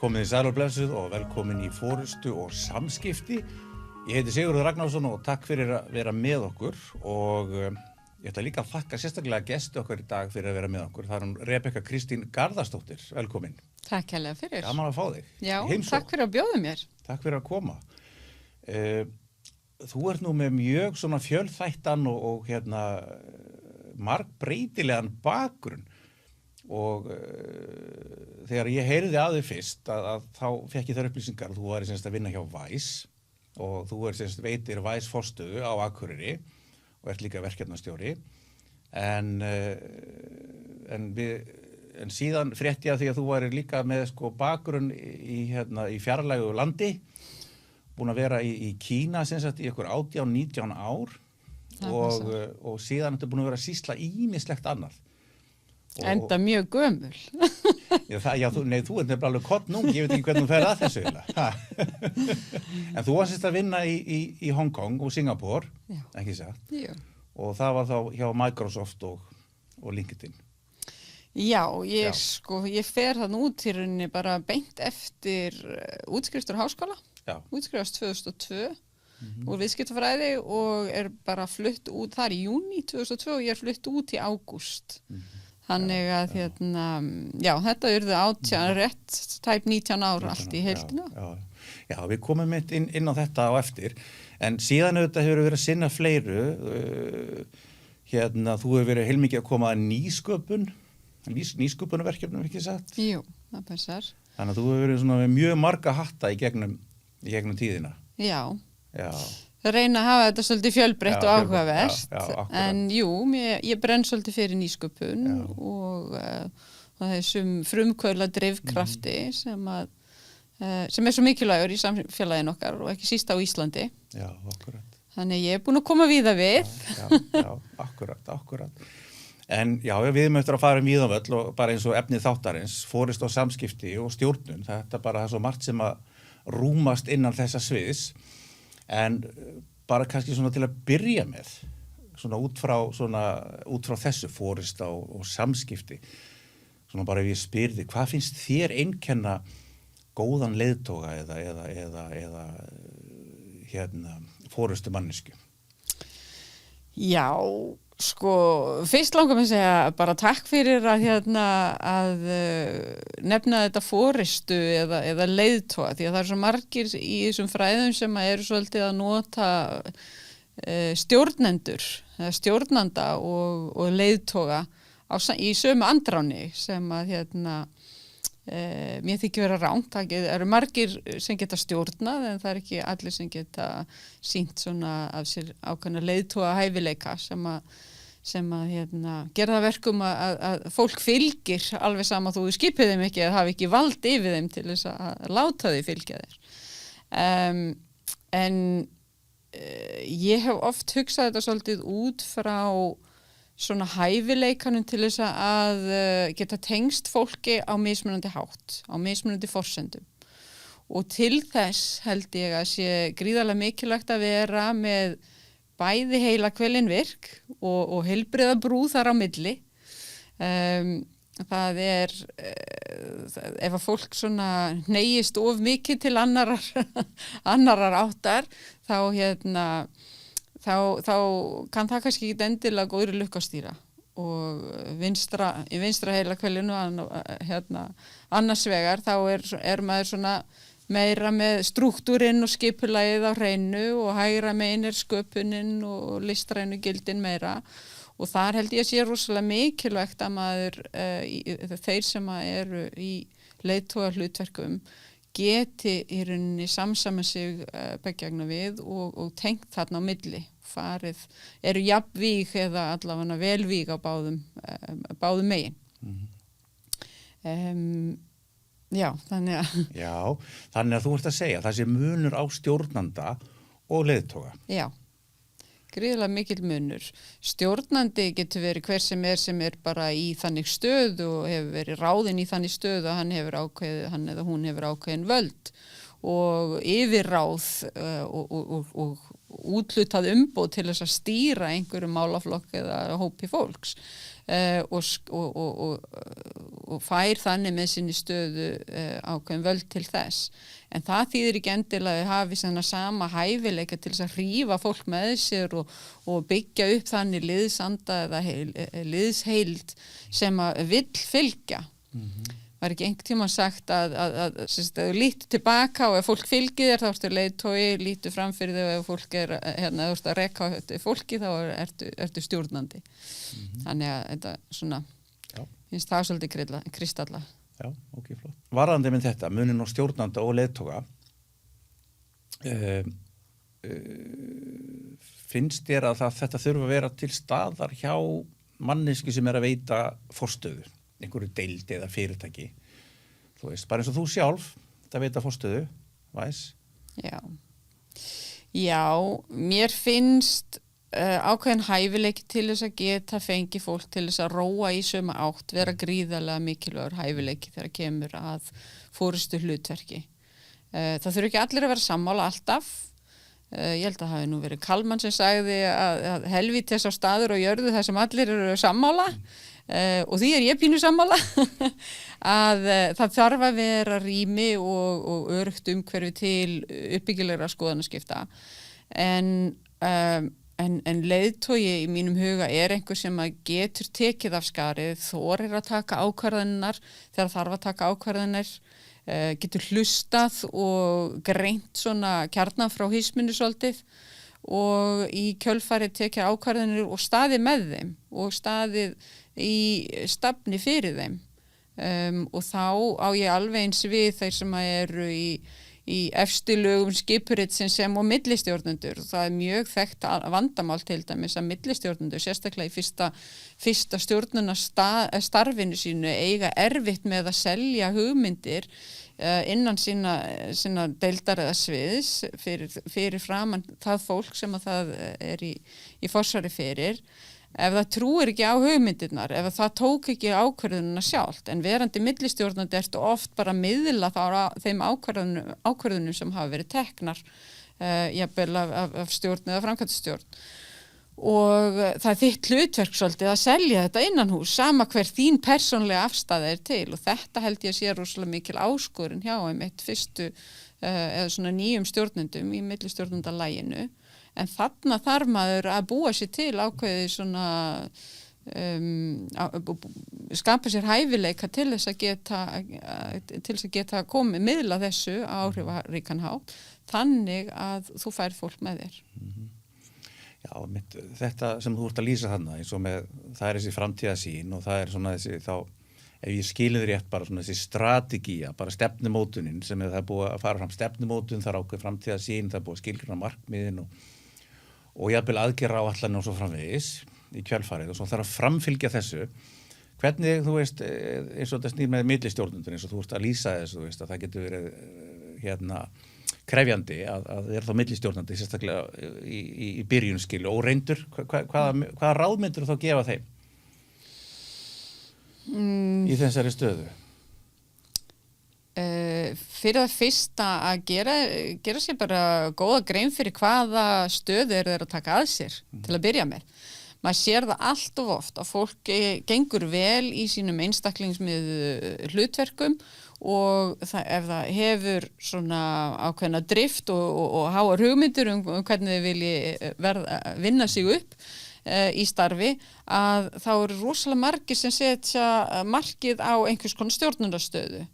Komið í sæl og blessuð og velkomin í Forystu og samskipti. Ég heiti Sigurður Ragnarsson og takk fyrir að vera með okkur og ég ætla líka að þakka sérstaklega gesti okkar í dag fyrir að vera með okkur. Það er Rebekka Kristín Garðarsdóttir, velkomin. Takk hérlega fyrir. Gaman að fá þig. Já, takk fyrir að bjóða mér. Takk fyrir að koma. Þú ert nú með mjög svona fjölþættan og margbreytilegan bakgrunn. Og þegar ég heyrði að þau fyrst að þá fekk ég þær upplýsingar að þú væri semst að vinna hjá Vice og þú semst veitir Vice forstöðu á Akureyri og ert líka verkefnastjóri en síðan frétti ég að því að þú væri líka með sko bakgrunn í fjarlægu landi, búin að vera í Kína semst í ykkur 18-19 ár og síðan ertu búin að vera að sýsla ýmislegt annað. Enda mjög gömul. Þú ert nefnilega alveg kottnung, ég veit ekki hvernig þú fer að þessu eiginlega. En þú varst að vinna í Hong Kong og Singapore, ekki satt? Jú. Og það var þá hjá Microsoft og LinkedIn. Já, ég fer þann út í rauninni bara beint eftir útskriftur háskóla. Já. Útskrifast 2002 úr viðskiptafræði og bara flutt út þar í júní 2002 og ég flutt út í ágúst. Þannig að þetta urðu rétt tæp 19 ár allt í heildina. Já, við komum inn á þetta á eftir, en síðan auðvitað hefur verið að sinna fleiru, þú hefur verið heilmikið að koma að nýsköpunarverkefnum, ekki satt? Jú, það passar. Þannig að þú hefur verið svona með mjög marga hatta í gegnum tíðina. Já. Það reyna að hafa þetta svolítið fjölbreytt og áhugavert, en jú, ég brenn svolítið fyrir nýsköpun og þessum frumkvöðla drifkrafti sem er svo mikilvægur í samfélaginu okkar og ekki síst á Íslandi. Já, akkurat. Þannig ég er búin að koma víða við. Já, akkurat. En við erum eftir að fara víða völl og bara eins og efnið þáttarins, forystu og samskipti og stjórnun, þetta bara svo margt sem að rúmast innan þessa sviðs. En bara kannski svona til að byrja með, svona út frá þessu forysta og samskipti, svona bara ef ég spyrði, hvað finnst þér einkenna góðan leiðtoga eða forystu mannesku? Já, fyrst langar mig að segja bara takk fyrir að nefna þetta forystu eða leiðtoga, því að það er svo margir í þessum fræðum sem eru svolítið að nota stjórnendur, stjórnanda og leiðtoga í sömu andráni sem að mér þykir vera rangt. Það eru margir sem geta stjórnað en það er ekki allir sem geta sýnt svona af sér ákveðna leiðtoga hæfileika sem að gera það verkum að fólk fylgir alveg sama þú skipið þeim ekki eða hafi ekki vald yfir þeim til þess að láta þau fylgja þér. En ég hef oft hugsað þetta svolítið út frá svona hæfileikanum til þess að geta tengst fólki á mismunandi hátt, á mismunandi forsendum. Og til þess held ég að sé gríðarlega mikilvægt að vera með bæði heilahvelin virk og heilbrigða brú þar á milli. Það er, ef að fólk svona hneigist of mikið til annarar áttar, þá kann það kannski ekki endilega góðri lukkastýra og í vinstra heilahvelinu annars vegar þá er maður svona meira með strúktúrinn og skipulagið á hreinu og hægra megin er sköpunin og listrænu gildin meira og þar held ég að sé rosalega mikilvægt að maður, þeir sem eru í leiðtoga hlutverkum geti í rauninni samsama sig beggjagna við og tengt þarna á milli. Eru jafnvíg eða allavega velvíg á báðum megin. Þannig að þú ert að segja það sé munur á stjórnanda og leiðtoga. Já, gríðarlega mikill munur. Stjórnandi getur verið hver sem er bara í þannig stöðu og hefur verið ráðinn í þannig stöðu að hann eða hún hefur ákveðin völd og yfirráð og úthlutað umboð til þess að stýra einhverjum málaflokk eða hópi fólks og og fær þannig með sinni stöðu ákveðin völd til þess. En það þýðir ekki endilega að þau hafi svona sama hæfileika til þess að hrífa fólk með sér og byggja upp þannig liðsanda eða liðsheild sem að vill fylgja. Var ekki einhvern tímann sagt að þú lítur tilbaka og ef fólk fylgir þér þá ertu leiðtogi, lítur framfyrir þig og ef fólk þú ert að reka fólki þá ertu stjórnandi. Þannig að þetta svona, finnst það svolítið kristalla. Já, ok, flott. Varðandi með þetta, munin á stjórnanda og leiðtoga, finnst þér að þetta þurfa að vera til staðar hjá manneski sem að veita forstöðu, einhverju deild eða fyrirtæki, þú veist, bara eins og þú sjálf, þetta veita forstöðu, Já, mér finnst ákveðin hæfileiki til þess að geta fengi fólk til þess að róa í sömu átt, vera gríðarlega mikilvægur hæfileiki þegar kemur að forystu hlutverki. Það þurfi ekki allir að vera sammála alltaf. Ég held að það hafi nú verið Kalman sem sagði að helvítis á staður og jörðu þar sem allir eru sammála og því ég pínu sammála að það þarf að vera rými og öruggt umhverfi til uppbyggilegra skoðanaskipta en leiðtogi í mínum huga einhver sem að getur tekið af skarið, þorir að taka ákvarðanirnar þegar þarf að taka ákvarðanir, getur hlustað og greint svona kjarnan frá hisminu svolítið og í kjölfarið tekið ákvarðanir og staðið með þeim og staðið í stafni fyrir þeim og þá á ég alveg eins við þeir sem eru í efstu lögum skipuritsins sem og millistjórnendur. Það mjög þekkt vandamál til dæmis að millistjórnendur, sérstaklega í fyrsta stjórnunarstarfinu sínu, eiga erfitt með að selja hugmyndir innan sína deildar eða sviðs fyrir framan það fólk sem að það í forsvari fyrir. Ef það trúir ekki á hugmyndirnar, ef það tók ekki ákvörðunina sjálft, en verandi millistjórnandi ertu oft bara að miðla þeim ákvörðunum sem hafa verið teknar, jafnvel af stjórn eða framkvæmdastjórn. Og það er þitt hlutverk svolítið að selja þetta innanhús, sama hver þín persónlega afstaða til og þetta held ég að sé rosalega mikil áskorun hjá fyrstu eða svona nýjum stjórnendum í millistjórnendalaginu. En þarna þarf maður að búa sér til ákveði svona skapa sér hæfileika til þess að geta komið miðla þessu áhrifaríkan hátt þannig að þú fær fólk með þér. Já, þetta sem þú ert að lýsa þarna eins og með það þessi framtíðarsýn og það svona þessi þá ef ég skilið rétt bara svona þessi strategía, bara stefnumótunin sem það búið að fara fram stefnumótun, það ákveð framtíðarsýn, það búið að skilgreina markmiðin og jafnvel aðgerðaáætlanir og svo framvegis í kjölfarið og svo þarf að framfylgja þessu. Hvernig, þú veist, eins og þetta snýr með millistjórnendur eins og þú ert að lýsa þessu, þú veist, að það getur verið krefjandi að vera þá millistjórnandi sérstaklega í byrjunskilu og reyndur, hvaða ráðmyndir þá gefa þeim í þessari stöðu? Fyrir það fyrsta að gera sér bara góða grein fyrir hvaða stöðu þeir að taka að sér til að byrja með. Maður sér það allt of oft að fólk gengur vel í sínum einstaklingsmiðuðu hlutverkum og ef það hefur svona ákveðna drift og háar hugmyndir hvernig þið vilji vinna sig upp í starfi að þá eru rosalega margir sem setja markið á einhvers konar stjórnundarstöðu.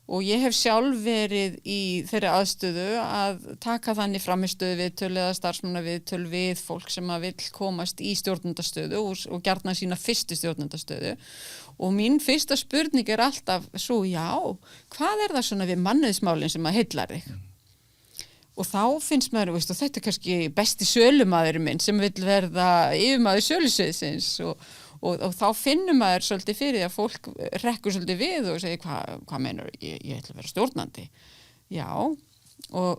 Og ég hef sjálf verið í þeirri aðstöðu að taka þannig framistöðu viðtöl eða starfsmannaviðtöl við fólk sem að vill komast í stjórnendastöðu og gjarnan sína fyrstu stjórnendastöðu. Og mín fyrsta spurning alltaf svo, hvað það svona við mannauðsmálin sem að heillar þig? Og þá finnst maður, veist, og þetta kannski besti sölumaðurinn minn sem vill verða yfirmaður sölusviðsins og þá finnum maður svolítið fyrir því að fólk rekkur svolítið við og segir hvað meinar, ég ætla að vera stjórnandi. Já, og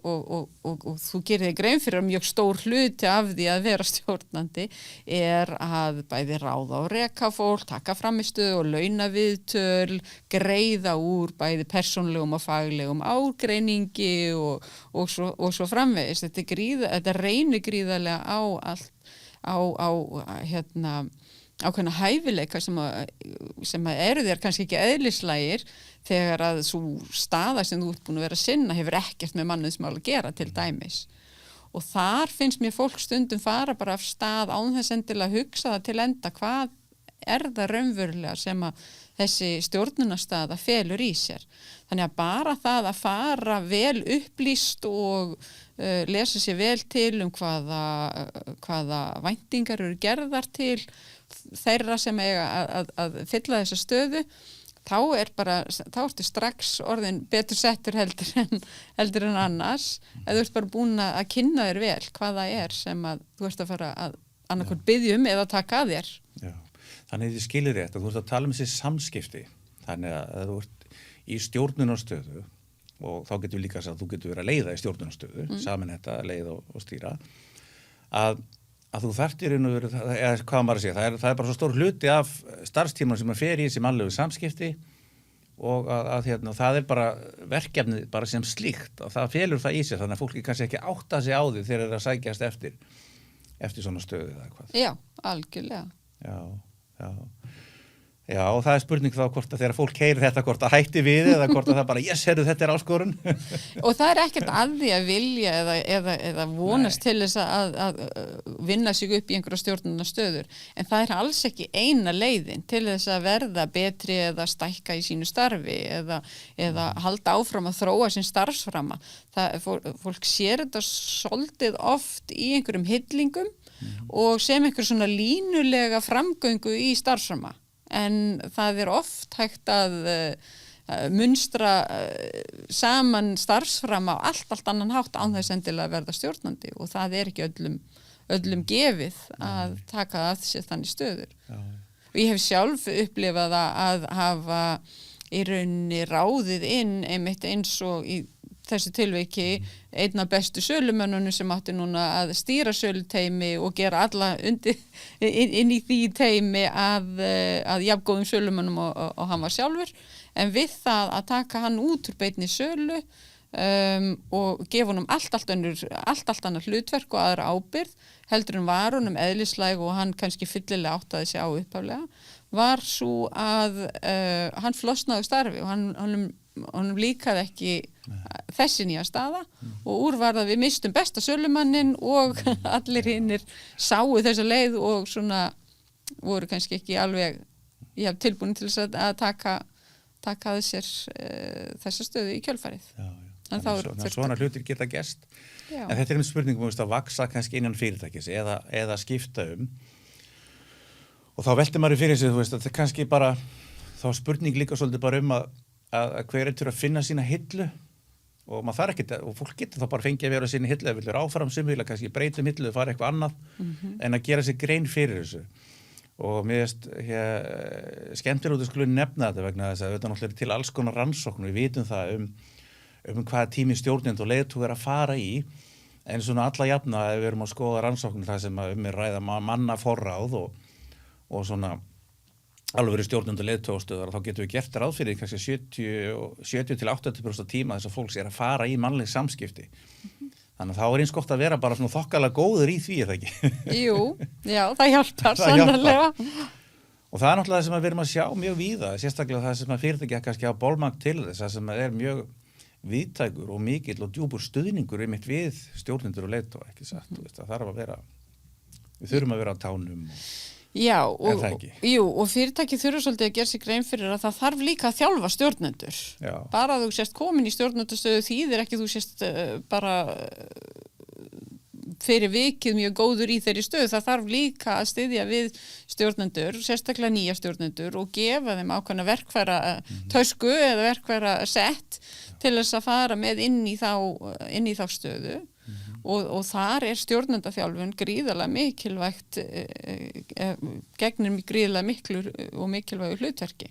þú gerir þig grein fyrir að mjög stór hluti af því að vera stjórnandi að bæði ráða og reka fólk, taka framistöðu og launaviðtöl, greiða úr bæði persónlegum og faglegum ágreiningi og svo framvegis. Þetta reynir gríðarlega á allt, ákveðna hæfileika sem að eru þér kannski ekki eðlislægir þegar að svo staða sem þú ert búin að vera að sinna hefur ekkert með mannauðsmál að gera til dæmis. Og þar finnst mér fólk stundum fara bara af stað án þess endilega að hugsa það til enda hvað það raunverulega sem að þessi stjórnunarstaða felur í sér. Þannig að bara það að fara vel upplýst og lesa sér vel til hvaða væntingar eru gerðar til þeirra sem eiga að fylla þessa stöðu, þá ertu strax orðin betur settur heldur en annars, eða þú ert bara búin að kynna þér vel hvað það er sem að þú ert að fara að annarkvort biðja eða taka að þér. Já. Þannig að þið skilir rétt að þú ert að tala þessi samskipti, þannig að þú ert í stjórnunarstöðu og þá getur líka að þú getur verið að leiða í stjórnunarstöðu, saman þetta að leiða og stýra, að þú þarft í raun og veru, eða hvað maður að segja, það er bara svo stór hluti af starfstímanum sem maður fer í sem mannlegu samskipti og það er bara verkefnið bara sem slíkt og það felur það í sér, þannig að fólki kannski ekki átta sig á því þegar það er að sækjast eftir svona stöðu eða hvað. Já, algjörlega. Já, og það er spurning þá hvort að þegar fólk heyrir þetta hvort að hætti við eða hvort að það bara, heyrðu, þetta er áskorun. Og það er ekkert að því að vilja eða vonast til þess að vinna sig upp í einhverja stjórnunarstöður. En það er alls ekki eina leiðin til þess að verða betri eða stækka í sínu starfi eða halda áfram að þróa sín starfsframa. Fólk sér þetta svolítið oft í einhverjum hillingum og sem einhver svona línulega framgöngu í starfsframa. En það er oft hægt að munstra saman starfsframa á allt annan hátt án þess endilega að verða stjórnandi og það er ekki öllum gefið að taka að sér þannig stöður. Já. Og ég hef sjálf upplifað að hafa í rauninni ráðið inn einmitt eins og í þessu tilviki einn af bestu sölumönnunum sem átti núna að stýra söluteymi og gera alla inn í því teymi að jafngóðum sölumönnum og hann var sjálfur. En við það að taka hann út úr beinni sölu og gefa honum allt annað hlutverk og aðra ábyrgð heldur en var honum eðlislæg og hann kannski fyllilega áttaði sig á upphaflega, var svo að hann flosnaði starfi og honum líkaði ekki þessi nýja staða og úr var það við mistum besta sölumannin og allir hinnir sáu þessa leið og svona voru kannski ekki alveg tilbúin til þess að taka að sér þessa stöðu í kjölfarið. Þannig svona hlutir geta gerst. En þetta er spurning að vaksa kannski innan fyrirtækis eða skipta og þá veltir maður fyrir sig, að það kannski bara þá spurning líka svolítið bara að hver er til að finna sína hillu og maður þarf ekki, og fólk getur þá bara fengið að vera sína hillu eða vilja áfram sem vilja kannski breytum hillu, fara eitthvað annað en að gera sig grein fyrir þessu og mér veist skemmtir út að skulu nefna þetta vegna þess að þetta náttúrulega er til alls konar rannsóknir, við vitum það hvaða tími stjórnend og leiðtogar er að fara í en svona alla jafna ef við erum að skoða rannsóknir það sem er ræða manna forráð og svona alveg stjórnendur leiðtogastöðar þá getum við gert ráð fyrir kannski 70-80% tíma þess að fólks er að fara í mannleg samskipti. Þannig að þá er eins gott að vera bara svona þokkalega góður í því, er það ekki? Jú, já, það hjálpar sannarlega. Og það er náttúrulega það sem við erum að sjá mjög víða, sérstaklega það sem að fyrirtæki kannski hafa bolmagn til þess, það sem er mjög víðtækur og mikill og djúpur stuðningur einmitt við stjórnendur og leiðtoga, ekki satt, það þarf að vera, við þurfum að vera á tánum. Já, og fyrirtæki þurfa svolítið að gera sig grein fyrir að það þarf líka að þjálfa stjórnendur. Já. Bara að þú sést komin í stjórnendastöðu þýðir ekki þú sést bara fyrir vikið mjög góður í þeirri stöðu. Það þarf líka að styðja við stjórnendur, sérstaklega nýja stjórnendur og gefa þeim ákveðna verkfæra tösku eða verkfæra sett til þess að fara með inn í þá stöðu. Og þar er stjórnendaþjálfun gríðarlega mikilvægt, gegnir gríðarlega miklu og mikilvægu hlutverki.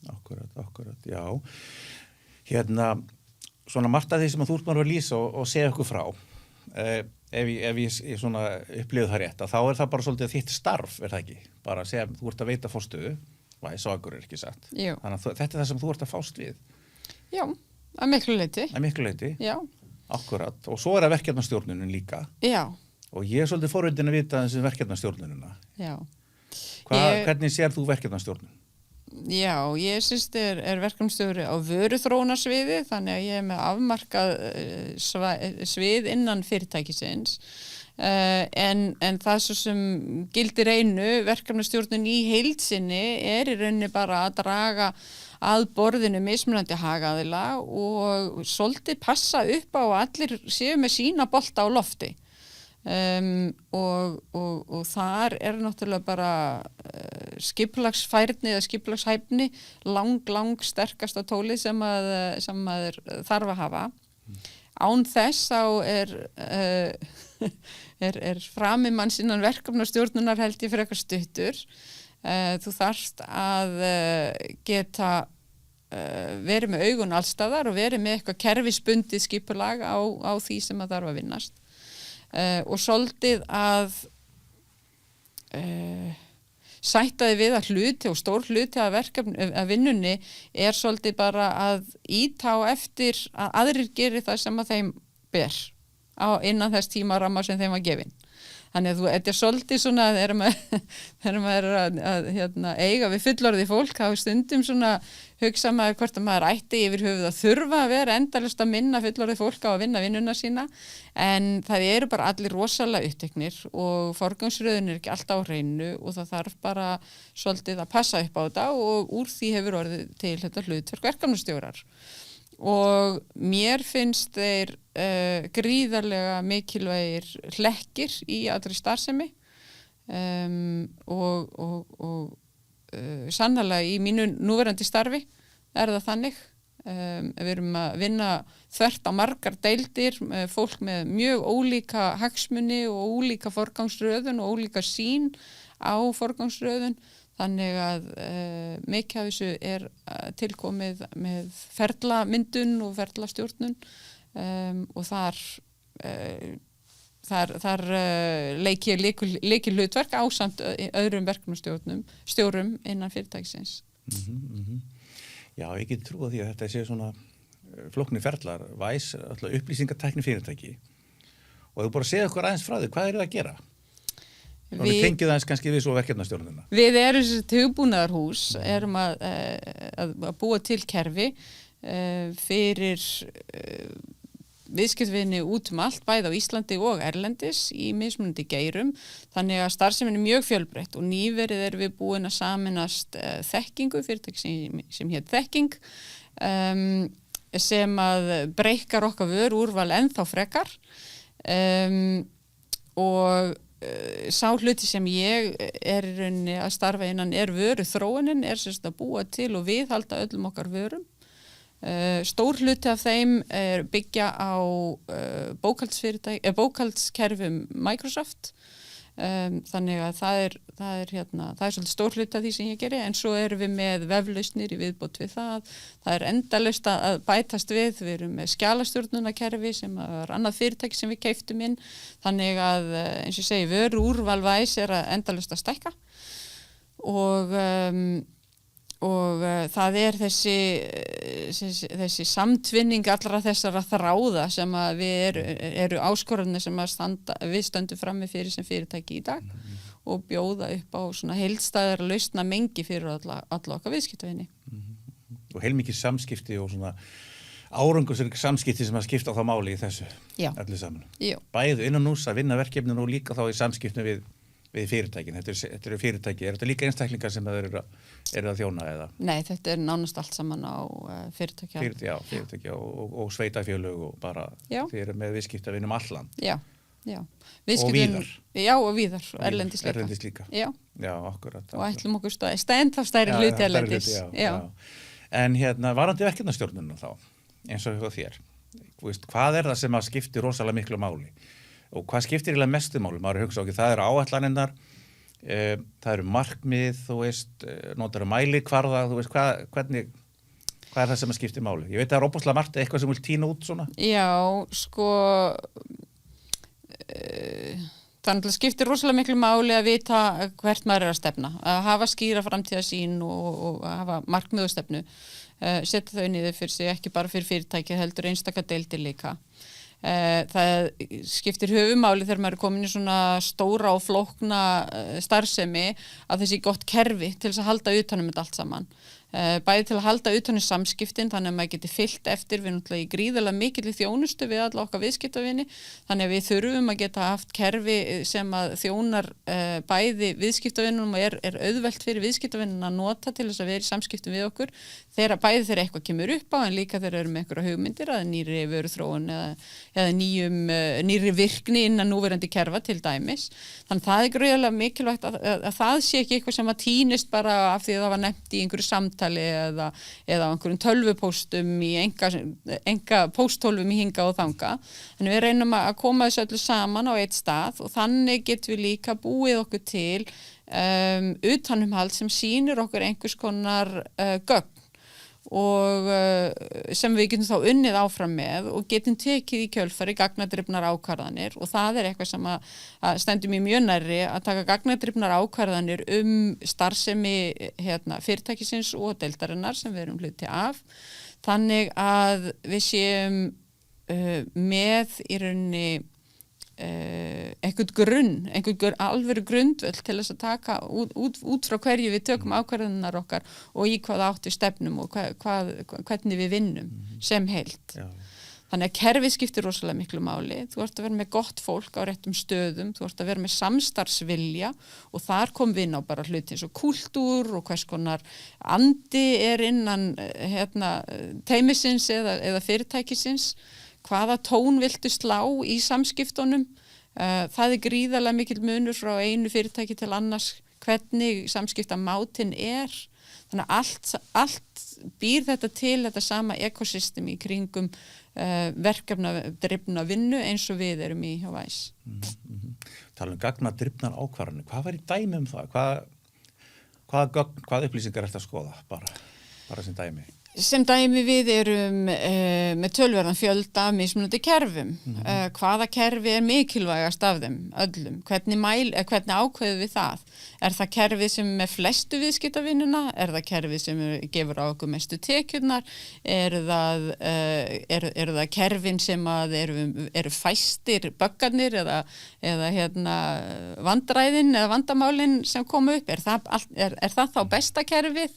Akkurat, já. Svona margt af því sem þú ert maður að lýsa og segja okkur frá, ef ég svona upplifði það rétt, þá er það bara svolítið þitt starf, er það ekki? Bara að segja, þú ert að veita forstöðu, svagur er ekki satt. Jú. Þannig að þetta er það sem þú ert að fást við. Já, að miklu leyti. Já. Akkurat, og svo er það verkefnastjórnunin líka. Já. Og ég er svolítið forvitinn að vita þessi verkefnastjórnunina. Já. Hvernig sér þú verkefnastjórnun? Já, ég syns er verkefnastjóri á vöruþróunarsviði, þannig að ég er með afmarkað svið innan fyrirtækisins. En það svo sem gildir einu, verkefnastjórnun í heild sinni í rauninni bara að draga að borðinu mismunandi hagaðila og svolítið passa upp á að allir séu með sína bolta á lofti. Og þar náttúrulega bara skipulagsfærni eða skipulagshæfni lang sterkasta tólið sem maður þarf að hafa. Án þess þá er framimanns innan verkefnastjórnunar held ég fyrir eitthvað stuttur. Þú þarft að geta verið með augun allstaðar og verið með eitthvað kerfisbundið skipulag á því sem að þarf að vinnast. Og svolítið að sætta þið við að hluti og stór hluti af vinnunni svolítið bara að ýta á eftir að aðrir geri það sem að þeim ber innan þess tímaramma sem þeim var gefin. Þannig að þetta svolítið svona þegar maður að eiga við fullorðið fólk, þá stundum svona hugsa maður hvort að maður ætti yfir höfuð að þurfa að vera endalaust að minna fullorðið fólk á að vinna vinnuna sína, en það eru bara allir rosalega uppteknir og forgangsröðun ekki alltaf á hreinu og það þarf bara svolítið að passa upp á þetta og úr því hefur orðið til þetta hlutverk verkefnastjórar. Og mér finnst þeir gríðarlega mikilvægir hlekkir í allri starfsemi og sannarlega í mínu núverandi starfi það þannig. Við erum að vinna þvert á margar deildir, fólk með mjög ólíka hagsmuni og ólíka forgangsröðun og ólíka sýn á forgangsröðun. Þannig að mikið af þessu tilkomið með ferlamyndun og ferlastjórnun og þar leik ég lykilhlutverk ásamt öðrum verkefnastjórum innan fyrirtækisins. Já, ég get trúið því að þetta sé svona flóknir ferlar, upplýsingatækni fyrirtæki og þú bara segja okkur aðeins frá því, hvað það að gera? Við tengið aðeins kannski við svo verkefnastjórnuna. Við erum þessi hugbúnaðarhús, erum að búa til kerfi fyrir viðskiptavini út allt, bæði á Íslandi og erlendis í mismunandi geirum, þannig að starfsemin mjög fjölbreytt og nýverið erum við búin að sameinast þekkingu, fyrirtæki sem hét Þekking, sem að breikar okkar vöruúrval ennþá frekar og sá hluti sem ég í rauninni að starfa innan vöruþróunin, sem að búa til og viðhalda öllum okkar vörum. Stór hluti af þeim byggja á bókhaldskerfum Microsoft, þannig að það er svolítið stór hluti af því sem ég geri, en svo erum við með veflausnir í viðbót við það endalaust að bætast við erum með skjalastjórnunarkerfi sem er annað fyrirtæki sem við keyptum inn, þannig að eins og ég segi vöruúrval Væs að endalaust að stækka og það þessi samtvinning allra þessara þráða sem að við eru áskorunni sem við stöndum frammi fyrir sem fyrirtæki í dag og bjóða upp á svona heildstæðar lausna mengi fyrir alla okkar viðskiptavini. Og heilmikið samskipti og svona árangursrík samskipti sem að skipta á þá máli í þessu allir saman. Bæði innan hús að vinna verkefnin og líka þá í samskiptum við fyrirtækin. Þetta eru fyrirtæki. Er þetta líka einstaklingar sem það eru að þjóna eða? Nei, þetta nánast allt saman á fyrirtækja. Fyrirtækja og sveitafélög og bara þið eru með viðskiptavinum allan. Já. Og víðar. Já, og víðar. Erlendis líka. Já, akkurat. Og ætlum okkur ennþá stærri hluti erlendis. Já. En varandi verkefnastjórnunum þá, eins og hjá þér, hvað það sem að skiptir rosalega miklu máli? Og hvað skiptir eiginlega mestu máli? Maður hugsa okkur, það eru áætlanirnar, það eru markmið, notar mælikvarða, hvað það sem að skiptir máli? Ég veit að það ofboðslega margt eitthvað sem vil tína út svona. Já, þannig að skiptir rosalega miklu máli að vita hvert maður að stefna, að hafa skýra framtíðarsýn og hafa markmið og stefnu, setja þau niður fyrir sig, ekki bara fyrir fyrirtæki, heldur einstaka deildir líka. Það skiptir höfumáli þegar maður komin í svona stóra og flókna starfsemi að þessi gott kerfi til þess að halda utanum þetta allt saman. Bæði til að halda utanum samskiptin þannig að maður geti fylgt eftir við náttúrulega í gríðarlega mikilli þjónustu við alla okkar viðskiptavini þannig að við þurfum að geta haft kerfi sem að þjónar bæði viðskiptavinum og er auðvelt fyrir viðskiptavinin að nota til þess að vera í samskiptum við okkur bæði þegar eitthvað kemur upp á en líka þegar eru með einhverja hugmyndir að nýri vöruþróun eða nýri virkni innan núverandi kerfa til dæmis. Þannig það er gríðarlega mikilvægt að það sé ekki eitthvað sem að týnist bara af því að það var nefnt í einhverju samtali eða á einhverjum tölvupóstum í enga pósttólfum í hinga og þanga. Þannig við reynum að koma þessu öllu saman á eitt stað og þannig getum við líka búið okkur til utanumhald sem sýnir okkur einhvers konar gögn og sem við getum þá unnið áfram með og getum tekið í kjölfari gagnadrifnar ákvarðanir og það er eitthvað sem að stendur mér mjög nærri að taka gagnadrifnar ákvarðanir starfsemi fyrirtækisins og deildarinnar sem við erum hluti af þannig að við séum með í rauninni einhvern alvöru grundvöll til þess að taka út frá hverju við tökum ákvarðanar okkar og í hvað átt við stefnum og hvernig við vinnum sem heild. Já. Þannig að kerfið skiptir rosalega miklu máli. Þú ert að vera með gott fólk á réttum stöðum, þú ert að vera með samstarfsvilja og þar kom við inn á bara hluti eins og kúltúr og hvers konar andi er innan teymisins eða fyrirtækisins. Hvaða tón viltu slá í samskiptunum? Það er gríðarlega mikill munur frá einu fyrirtæki til annars hvernig samskiptamátinn er. Þannig að allt býr þetta til þetta sama ekosystem í kringum verkefnadrifna vinnu eins og við erum í hjá Væs. Tala gagnadrifnar ákvarðanir. Hvað var í dæmi það? Hvað upplýsingar er þetta að skoða? Bara sem dæmi. Sem dæmi við erum með tölverðan fjölda af mismunandi kerfum. Hvaða kerfi er mikilvægast af þeim öllum? Hvernig ákveðum við það? Er það kerfið sem með flestu viðskiptavinnuna? Er það kerfið sem gefur á okkur mestu tekjurnar? Er það kerfin sem að eru fæstir böggarnir eða vandræðin eða vandamálin sem koma upp? Er það þá besta kerfið?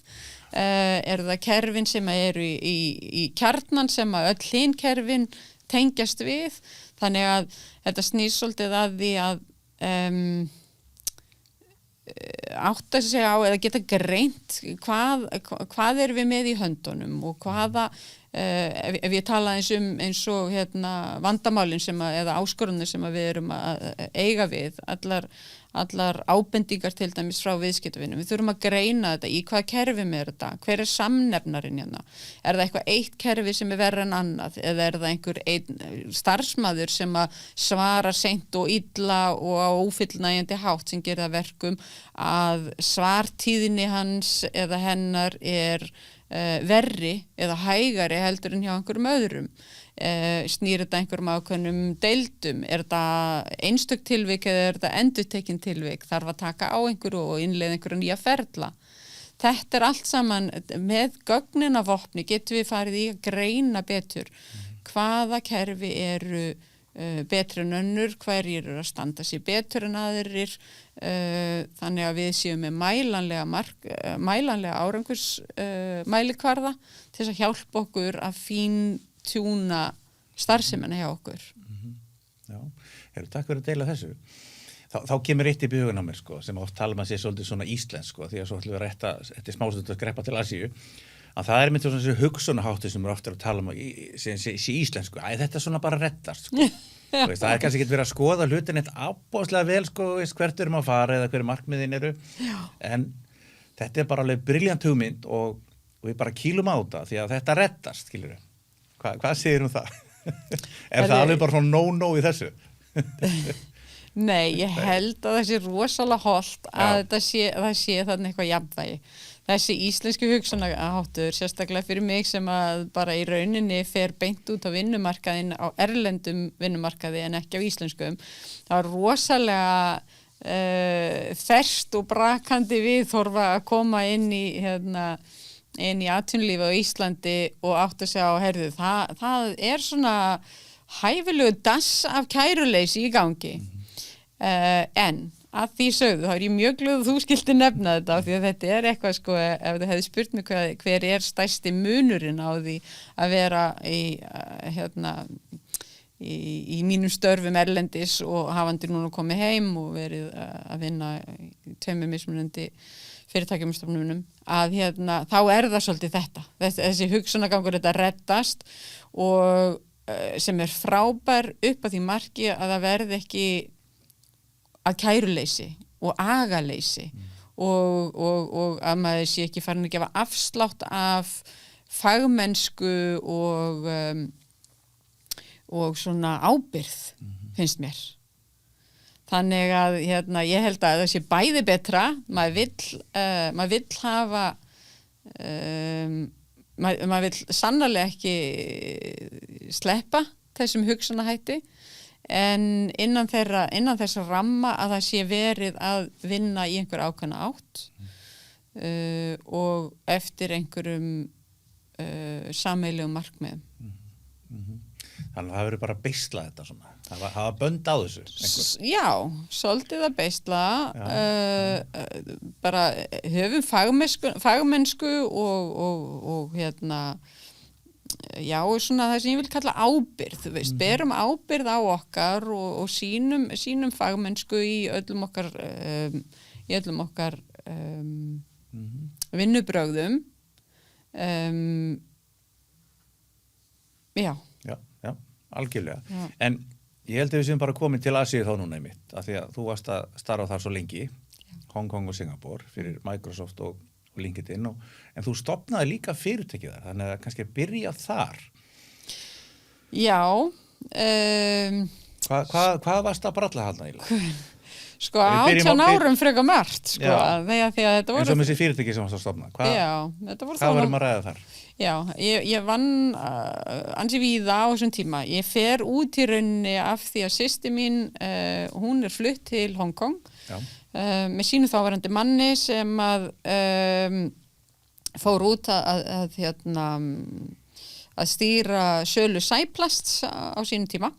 Er það kerfin sem eru í kjarnan sem að öll hin kerfin tengjast við þannig að þetta snýr svolítið að því að átta sig á eða geta greint hvað erum við með í höndunum og hvaða ef ég tala eins og vandamálin eða áskorunir sem við erum að eiga við allar ábendingar til dæmis frá viðskiptavinum. Við þurfum að greina þetta í hvað kerfum er þetta, hver er samnefnarinn hérna. Er það eitthvað eitt kerfi sem er verra en annað eða er það einhver starfsmaður sem að svara seint og illa og á ófullnægjandi hátt sem gerir það verkum að svartíðinni hans eða hennar er verri eða hægari heldur en hjá einhverjum öðrum. Snýr þetta einhverjum ákveðnum deildum, er þetta einstök tilvik eða er þetta endurtekin tilvik, þarf að taka á einhverju og innleiða einhverju nýja ferla. Þetta er allt saman með gögnin af vopni getum við farið í að greina betur hvaða kerfi eru betri en önnur, hverjir eru að standa sér betur en aðrir þannig að við séum með mælanlega árangurs mælikvarða til þess að hjálpa okkur að tjúna starfsemina hjá okkur. Já, takk fyrir að deila þessu. Þá kemur eitt í bugun á mér sem oft tala maður sér svolítið svona íslensk því að svo ætlum við að þetta smástundu að greppa til Asíu að það er myndið svona þessi hugsunaháttur sem er ofta að tala sem sé íslensku. Þetta er svona bara reddast það er kannski ekki verið að skoða hlutin eitt ábúðslega vel hvert við erum að fara eða hverju markmiðin eru. Já. En þetta er bara alveg brilljant hugmynd og við bara kýlum á þetta því að þetta reddast, skilurðu. Hvað segir það? Er það alveg bara svona no í þessu? Nei, ég held að það sé rosalega hollt að það sé þarna eitthvað jafnvægi. Þessi íslenski hugsunarháttur, sérstaklega fyrir mig sem að bara í rauninni fer beint út á vinnumarkaðin á erlendum vinnumarkaði en ekki á íslenskum. Það var rosalega ferskt og brakandi viðhorf að koma inn í atvinnulífi á Íslandi og átt að sjá, það er svona hæfilegu dass af kæruleysi í gangi. En að því sögðu, þá ég mjög glöð að þú skildi nefna þetta því að þetta eitthvað sko, ef þið hefði spurt mig hver stærsti munurinn á því að vera í mínum störfum erlendis og hafandi núna komið heim og verið að vinna í 2 mismunandi fyrirtækjumstofnunum að þá það svolítið þetta. Þessi hugsunagangur þetta reddast og sem frábær upp að því marki að það verði ekki að kæruleysi og agaleysi og að maður sé ekki farin að gefa afslátt af fagmennsku og svona ábyrgð finnst mér. Þannig að ég held að það sé bæði betra, maður vill hafa maður vill sannarlega ekki sleppa þessum hugsunahætti en innan þessa ramma að það sé verið að vinna í einhver ákveðna átt og eftir einhverjum sameiginlegum markmiðum. Þannig að það verður bara að beisla þetta svona. Það hafa bönd á þessu. Já, svolítið að beisla. Bara höfum fagmennsku og já, svona það sem ég vil kalla ábyrgð, þú veist, berum ábyrgð á okkar og sínum fagmennsku í öllum okkar vinnubrögðum. Já. Já, algjörlega. Já. En ég held að við séum bara komin til Asíu þá núna einmitt, af því að þú varst að starfa þar svo lengi, Hong Kong og Singapore, fyrir Microsoft og LinkedIn, en þú stofnaði líka fyrirtækið þar, þannig að kannski byrja þar. Já. Hvað varst að bralla halda í? Sko, 18 árum frekar margt, sko, því að þetta voru... eins og með þessi fyrirtæki sem varst að stofna. Hvað varum að ræða þar? Já, ég vann ansi víða á þessum tíma. Ég fer út í rauninni af því að systir mín, hún flutt til Hong Kong með sínu þáverandi manni sem að fór út að stýra sölu sæplasts á sínum tíma.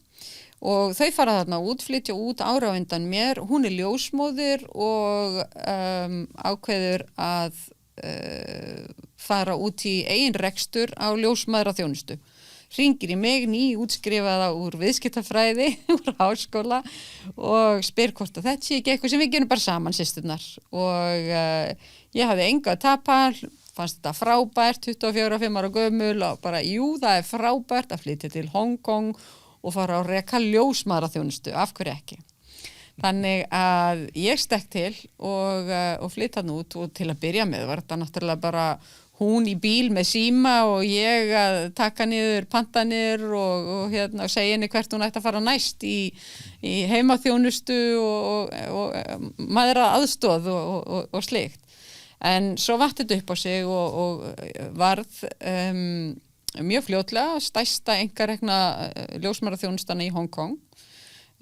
Og þau fara þarna út, flytja út ára á undan mér. Hún ljósmóðir og ákveður að fara út í eigin rekstur á ljósmæðraþjónustu. Hringir í mig nýútskrifaða úr viðskiptafræði úr háskóla og spyr hvort að þetta sé ekki eitthvað sem við gerum bara saman systurnar. Og ég hafði engu að tapa, fannst þetta frábært, 24-5 ára gömul og bara það frábært að flytja til Hong Kong og fara að reka ljósmæðraþjónustu, af hverju ekki. Þannig að ég stekk til og flytt hann út og til að byrja með var þetta náttúrulega bara hún í bíl með síma og ég að taka niður pantanir og segja henni hvert hún ætti að fara næst í heimaþjónustu og maður aðstoð og slíkt. En svo vatt þetta upp á sig og varð mjög fljótlega stærsta einkarekna ljósmæðraþjónustana í Hong Kong.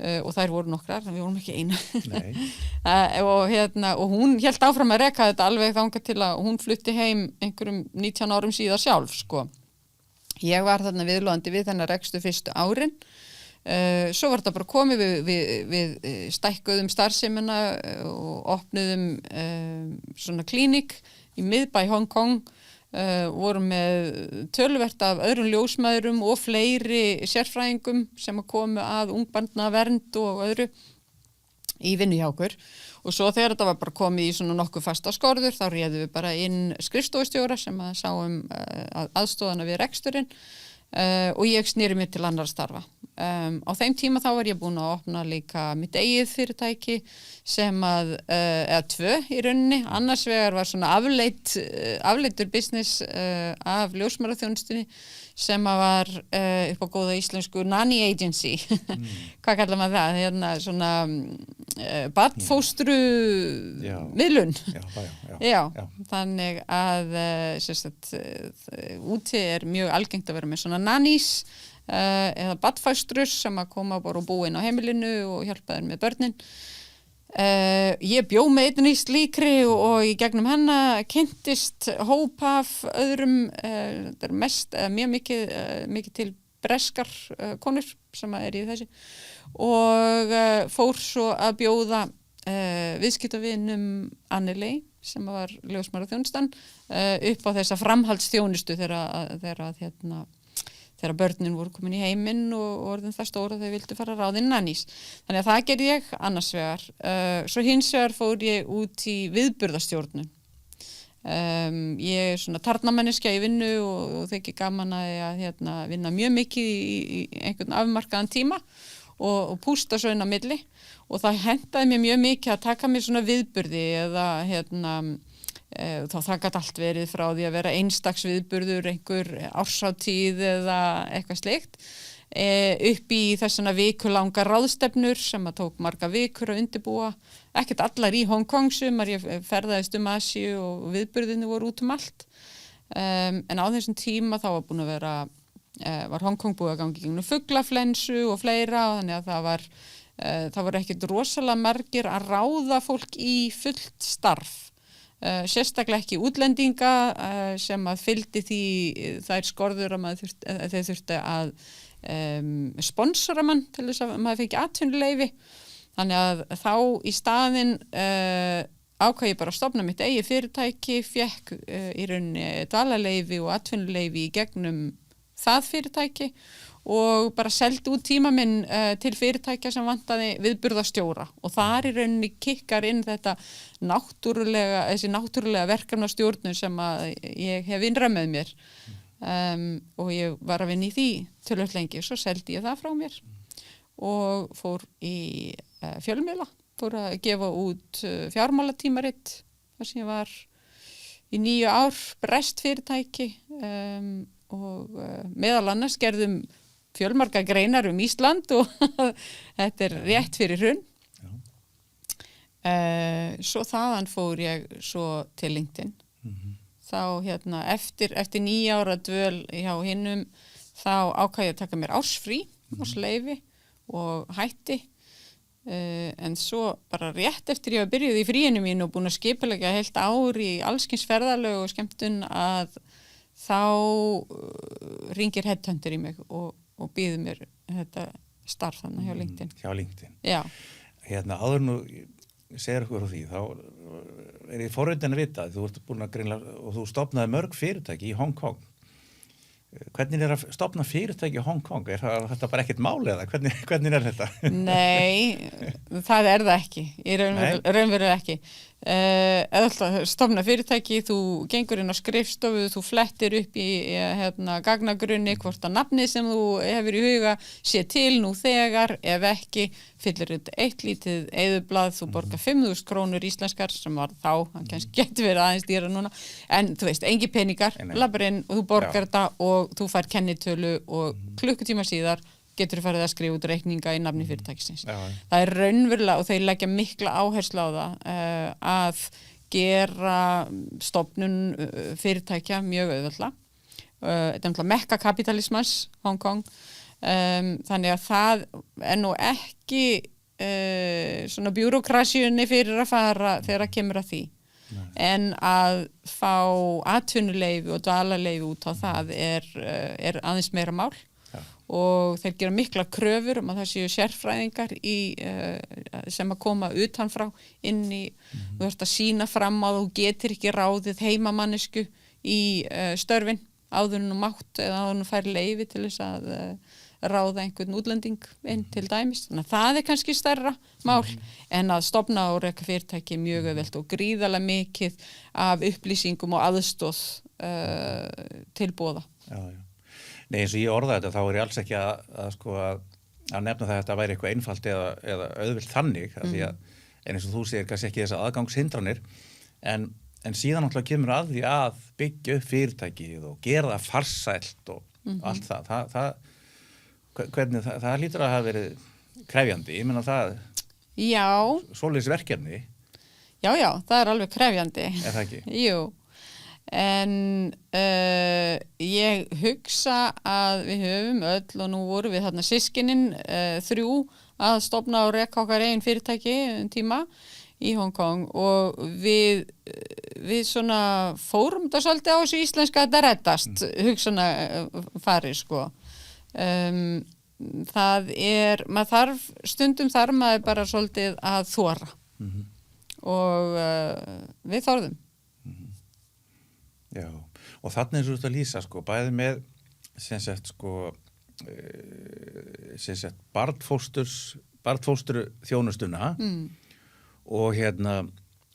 Og þær voru nokkrar, við vorum ekki eina. og hún hélt áfram að reka þetta alveg þangað til að hún flutti heim einhverjum 19 árum síðar sjálf, sko. Ég var þarna viðloðandi við þennan rekstu fyrstu árin. Svo var þetta bara komið við stækkuðum starfsemina og opnuðum svona klínik í miðbæ Hong Kong. Vorum með töluvert af öðrum ljósmæðurum og fleiri sérfræðingum sem að komu að ungbarnavernd og öðru í vinnu hjá okkur. Og svo þegar þetta var bara komið í svona nokkuð fasta skorður þá réðum við bara inn skrifstofustjóra sem að sáum aðstóðana við reksturinn og ég sneri mér til annarra starfa. Á þeim tíma þá var ég búin að opna líka mitt eigið fyrirtæki sem eða 2 í rauninni, annars vegar var svona afleiddur business af ljósmæðraþjónustunni sem var upp á góða íslensku nanny agency, hvað kallar maður það, svona barnfóstru miðlun. Já, þannig að úti mjög algengt að vera með svona nannies eða barnfóstrur sem að koma bara og búa inn á heimilinu og hjálpa þeim með börnin. Ég bjó með einni slíkri og í gegnum hennar kynntist hóp af öðrum, þetta mjög mikið til breskar konur sem að í þessu og fór svo að bjóða viðskiptavinum Anneley sem var ljósmæðraþjónustan upp á þessa framhaldsþjónustu þegar börnin voru komin í heiminn og orðin það stóra þau vildu fara að ráða nannís. Þannig að það gerði ég annars vegar. Svo hins vegar fór ég út í viðburðastjórnun. Ég svona tarnamanneskja í vinnu og þykir gaman að vinna mjög mikið í einhvern afmarkaðan tíma og pústa svo inn á milli og það hentaði mér mjög mikið að taka mér svona viðburði eða þá það gat allt verið frá því að vera einstaks viðburður, einhver árshátíð eða eitthvað slíkt upp í þessana vikulanga ráðstefnur sem að tók marga vikur að undirbúa, ekkert allar í Hong Kong sumar, ég ferðaðist Asíu og viðburðinu voru út allt en á þessum tíma þá var búin að vera var Hong Kong búið að gangi gegnum fuglaflensu og fleira og þannig að það var ekkert rosalega margir að ráða fólk í fullt starf sérstaklega ekki útlendinga sem að fylgdi því þær skorður að þeir þurfti að sponsora mann til þess að maður fengi atvinnuleyfi þannig að þá í staðinn ákvað ég bara að stofna mitt eigið fyrirtæki, fékk í rauninni dvalarleyfi og atvinnuleyfi í gegnum það fyrirtæki og bara seldi út tíma minn til fyrirtækja sem vantaði viðburðastjóra og þar í rauninni kikkar inn þessi náttúrulega verkefnastjórnun sem að ég hef innræð með mér og ég var að vinna í því tölvöld lengi, svo seldi ég það frá mér og fór í fjölmiðla, fór að gefa út fjármálatímarit þar sem ég var í 9 ár, brest fyrirtæki og meðal annars gerðum fjölmarga greinar Ísland og þetta rétt fyrir hrun. Svo þaðan fór ég svo til LinkedIn. Þá eftir 9 ára dvöl hjá hinnum þá ákvað ég að taka mér ársfrí, ársleyfi og hætti. En svo bara rétt eftir ég var byrjuð í fríinu mínu og búin að skipuleggja heilt ár í allskyns ferðalög og skemmtun að þá ringir headhunter í mig og býður mér þetta starf þannig hjá LinkedIn. Hjá LinkedIn. Já. Áður nú segir okkur á því, þá ég forvitinn að vita að þú ert búin að greinlega og þú stofnaði mörg fyrirtæki í Hong Kong. Hvernig að stofna fyrirtæki í Hong Kong? Þetta bara ekkert máli eða? Hvernig þetta? Nei, það það ekki. Í raunverulega ekki. Eða stofna fyrirtæki, þú gengur inn á skrifstofu, þú flettir upp í gagnagrunni hvort að nafnið sem þú hefur í huga sé til nú þegar, ef ekki fyllir þetta eitt lítið eyðublað, þú borgar 5.000 krónur íslenskar sem var þá, hann kannski getur verið aðeins dýra núna, en þú veist, engi peningar, labbar inn og þú borgar þetta og þú fær kennitölu og klukkutíma síðar getur þú farið að skrifa út reikninga í nafni fyrirtækisins. Það er raunverulega og þeir leggja mikla áherslu á það að gera stofnun fyrirtækja mjög auðveldlega. Þetta náttúrulega mekka kapitalismans, Hong Kong. Þannig að það nú ekki svona bjúrókrasjunni fyrir að fara þegar að kemur að því. En að fá atvinnuleyfi og dvalarleyfi út á það er aðeins meira mál. Og þeir gera mikla kröfur að það séu sérfræðingar sem að koma utan frá inn í, þú ert að sýna fram að þú getur ekki ráðið heimamannesku í störfin áður en mátt eða áður en fær leyfi til þess að ráða einhvern útlending inn til dæmis. Þannig að það kannski stærra mál en að stofna og reka fyrirtæki mjög auðvelt og gríðarlega mikið af upplýsingum og aðstoð til boða. Já. Nei, eins og ég orðaði þetta, þá ég alls ekki að nefna það að þetta væri eitthvað einfalt eða auðvilt þannig, því að, en eins og þú segir kannski ekki þessar aðgangshindranir, en síðan náttúrulega kemur að því að byggja upp fyrirtækið og gera það farsælt og allt það. Hvernig það hlýtur að hafa verið krefjandi, ég meina það, svoleiðis verkefni. Já, það er alveg krefjandi. Er það ekki? Jú. En ég hugsa að við höfum öll og nú vorum við þarna systkinin 3 að stofna og reka okkar eigin fyrirtæki tíma í Hong Kong og við svona fórum þetta svolítið á þessu íslenska að þetta reddast hugsana farið sko. stundum þarf maður bara svolítið að þora og við þorðum. Já, og þarna þú ert að lýsa sko, bæði með barnfóstru þjónustuna og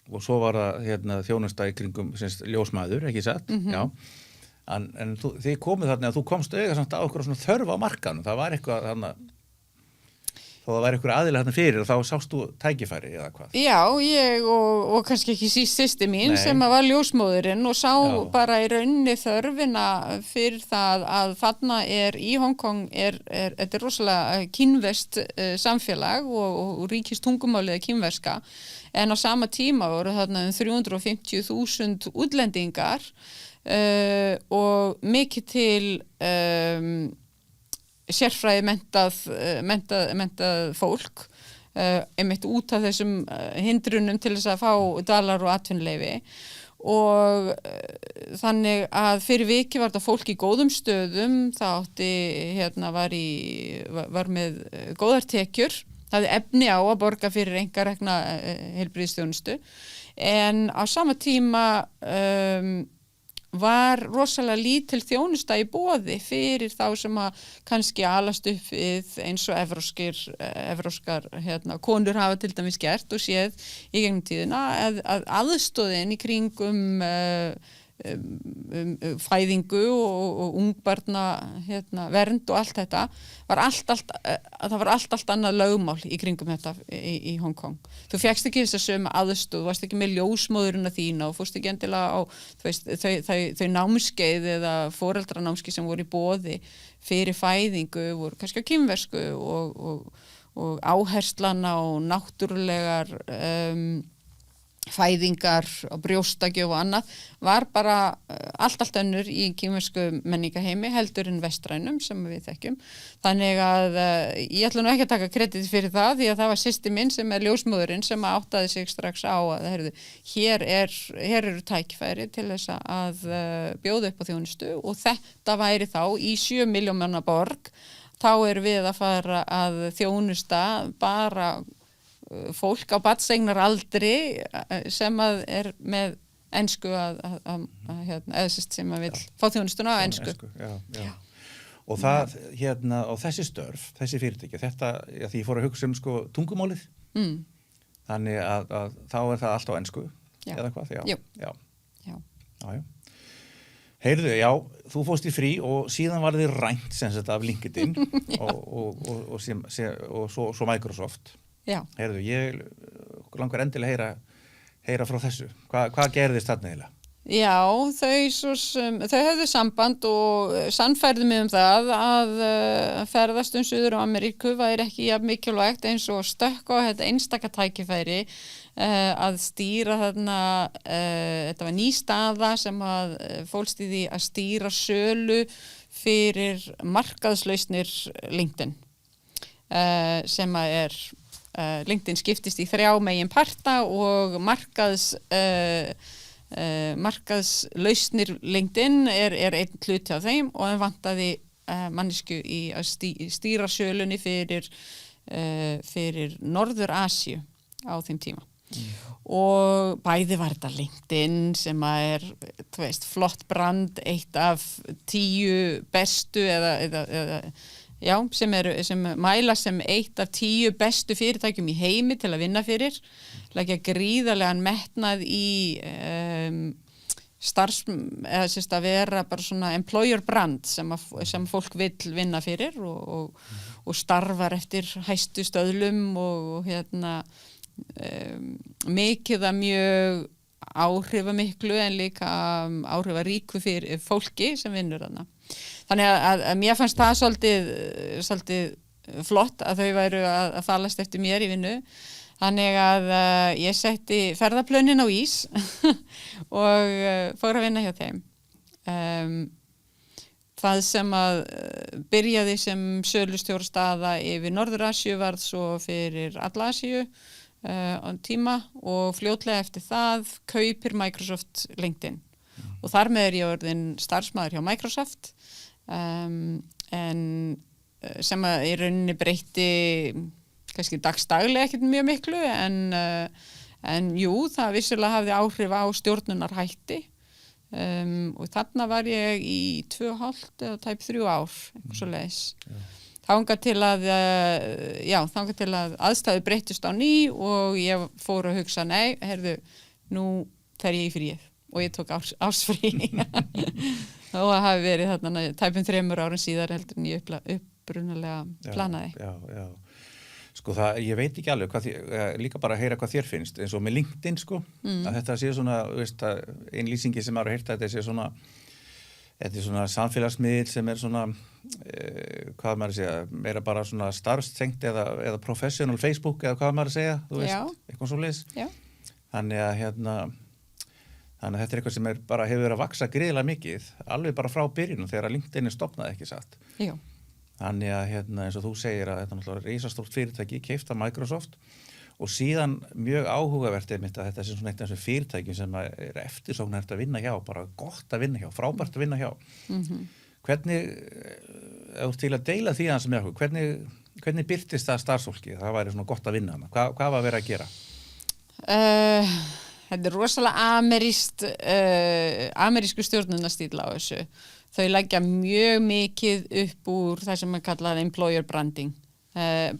og svo var það þjónusta í kringum ljósmæður, ekki satt? Já. En þið komið þarna að þú komst auðvitað samt á okkur svona þörf á markanum, það var eitthvað þarna, þó það var eitthvað aðilega þarna fyrir og þá sást þú tækifæri eða hvað? Já, ég og kannski ekki síst systir mín sem var ljósmóðurinn og sá bara í rauninni þörfina fyrir það að þarna í Hong Kong þetta rosalega kínverskt samfélag og ríkist tungumálið kínverska, en á sama tíma voru þarna 350.000 útlendingar og mikið til sérfræði mentað fólk einmitt út af þessum hindrunum til þess að fá dvalar- og atvinnuleyfi og þannig að fyrir viki var þetta fólk í góðum stöðum, það var með góðar tekjur, það hafði efni á að borga fyrir einkarekna heilbrigðisþjónustu, en á sama tíma var rosalega lítil þjónusta í boði fyrir þá sem að kannski alast upp við eins og evróskar konur hafa til dæmis gert og séð í gegnum tíðina að aðstoðin í kringum fæðingu og ungbarna vernd og allt þetta var allt annað lögmál í kringum þetta í Hong Kong. Þú fékkst ekki þess að sömu aðstoð, þú varst ekki með ljósmóðurina þína og fórst ekki endilega á þau námskeið eða foreldranámskeið sem voru í boði fyrir fæðingu, voru kannski á kínversku og áherslan á náttúrulegar fæðingar og brjóstakjöf og annað var bara allt önnur í kínversku menningaheimi heldur en vestrænum sem við þekkjum. Þannig að ég ætla nú ekki að taka kredit fyrir það því að það var systir minn sem ljósmóðurinn sem áttaði sig strax á að hér eru tækifæri til þess að bjóða upp á þjónustu og þetta væri þá í 7 milljóna borg, þá erum við að fara að þjónusta bara fólk á barnsegnar aldri sem að með ensku eða sem að vil fá þjónustuna á ensku. Já. Og það og þessi störf, þessi fyrirtæki, þetta, því ég fór að hugsa sko tungumálið, þannig að þá það allt á ensku, eða hvað? Já. Heyrðu, þú fórst í frí og síðan var þið rænt sem sagt af LinkedIn og svo Microsoft. Já. Heyrðu, ég langar endilega heyra frá þessu. Hvað gerðist þarna eiginlega? Já, þau höfðu samband og sannfærðu mig það að ferðast Suður á Ameríku væri ekki jafn mikilvægt eins og stökkva á þetta einstaka tækifæri að stýra þarna, þetta var ný staða sem að fólst í því að stýra sölu fyrir markaðslausnir LinkedIn sem að LinkedIn skiptist í 3 meginparta og markaðslausnir LinkedIn er einn hluti af þeim og hann vantaði mannesku í að stýra sölunni fyrir Norður-Asíu á þeim tíma. Og bæði var þetta LinkedIn sem að flott brand, eitt af 10 bestu sem mæla sem eitt af 10 bestu fyrirtækjum í heimi til að vinna fyrir, leggja gríðarlegan metnað í að vera bara svona employer brand sem fólk vill vinna fyrir og starfar eftir hæstu stöðlum og mikið að mjög áhrifamiklu en líka áhrifaríku fyrir fólki sem vinnur þarna. Þannig að mér fannst það svolítið flott að þau væru að falast eftir mér í vinnu. Þannig að ég setti ferðaplönin á ís og fór að vinna hjá þeim. Það sem að byrjaði sem sölustjórstaða yfir Norður-Asíu varð svo fyrir alla Asíu á tíma og fljótlega eftir það kaupir Microsoft LinkedIn. Og þar með ég orðin starfsmaður hjá Microsoft en sem að í rauninni breytti kannski dagstaglega ekkert mjög miklu en jú, það vissulega hafði áhrif á stjórnunarhætti og þarna var ég í 2,5 eða tæp 3 ár, eitthvað svo leiðis. Þangað til að aðstæður breyttust á ný og ég fór að hugsa, nei, heyrðu, nú fer ég í fríið og ég tók ársfrí og það hafi verið þarna tæpum 3 árum síðar heldur en ég upprunalega planaði. Já. Sko ég veit ekki alveg líka bara að heyra hvað þér finnst, eins og með LinkedIn sko, að þetta sé svona, veist, ein lýsingi sem maður heyrt að þetta sé svona, þetta er svona samfélagsmiðl sem er svona, hvað maður segja, meira bara svona starfstengt eða professional Facebook eða hvað maður segja, þú veist, eitthvað svoleiðis. Já. Þannig að þetta er eitthvað sem bara hefur verið að vaksa gríðlega mikið, alveg bara frá byrjunum þegar LinkedIn stofnaði ekki satt. Já. Þannig að eins og þú segir að þetta er náttúrulega risastórt fyrirtæki, keypt af Microsoft og síðan mjög áhugavert einmitt að þetta sé svona eitt af þessum fyrirtækjum sem er eftirsóknarvert að vinna hjá, bara gott að vinna hjá, frábært að vinna hjá. Hvernig, ef þú ert til að deila því aðeins með okkur, hvernig birtist það starfsfólki? Það væri svona gott að vinna hana. Hvað var verið að gera? Þetta er rosalega amerísku stjórnunarstíll á þessu. Þau leggja mjög mikið upp úr það sem kallað employer branding.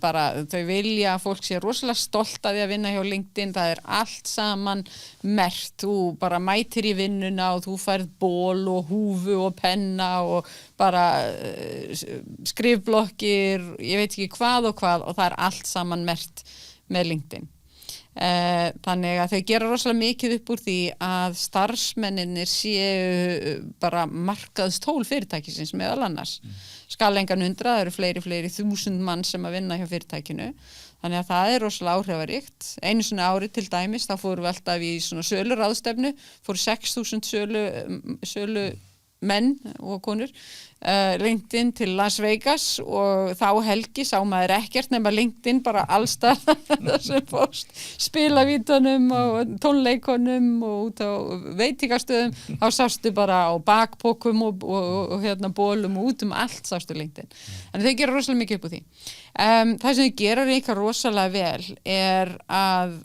Bara þau vilja að fólk sé rosalega stolt að því að vinna hjá LinkedIn, það er allt saman merkt, þú bara mætir í vinnuna og þú færð ból og húfu og penna og bara skrifblokkir, ég veit ekki hvað og það er allt saman merkt með LinkedIn. Þannig að þau gera rosalega mikið upp úr því að starfsmenninir séu bara markaðstól fyrirtækisins meðal annars. Skal engan 100, það eru fleiri 1000 mann sem að vinna hjá fyrirtækinu. Þannig að það er rosalega áhrifaríkt. Einu svona ári til dæmis, þá fórum við alltaf í svona söluráðstefnu, fóru 6.000 sölu menn og konur LinkedIn til Las Vegas og þá helgi sá maður ekkert nema LinkedIn bara allstaðar þessum fórst spilavítunum og tónleikunum og út á veitingastöðum þá sástu bara á bakpokum og bólum og út allt sástu LinkedIn. Þannig þau gera rosalega mikið upp úr því. Það sem þau gera líka rosalega vel er að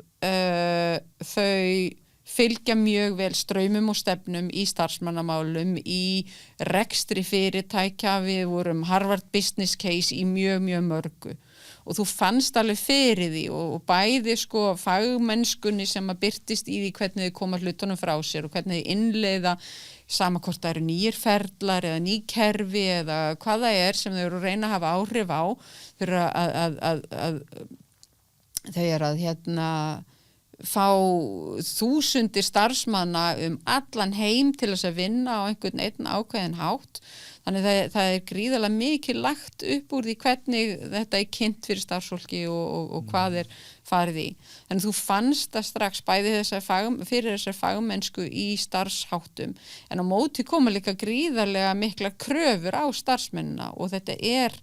þau fylgja mjög vel straumum og stefnum í starfsmannamálum, í rekstri fyrirtækja, við vorum Harvard Business Case í mjög mörgu og þú fannst alveg fyrir því og bæði sko fagmennskunni sem að birtist í því hvernig þau koma hlutunum frá sér og hvernig þau innleiða sama hvort það eru nýjir ferlar eða ný kerfi eða hvað það er sem þau eru að reyna að hafa áhrif á, þau eru að fá þúsundir starfsmanna allan heim til þess að vinna á einhvern einn ákveðin hátt. Þannig það er gríðarlega mikið lagt upp úr því hvernig þetta er kynnt fyrir starfsfólki og hvað er farið í. En þú fannst það strax bæði fyrir þessar fagmennsku í starfsháttum. En á móti koma líka gríðarlega miklar kröfur á starfsmennina og þetta er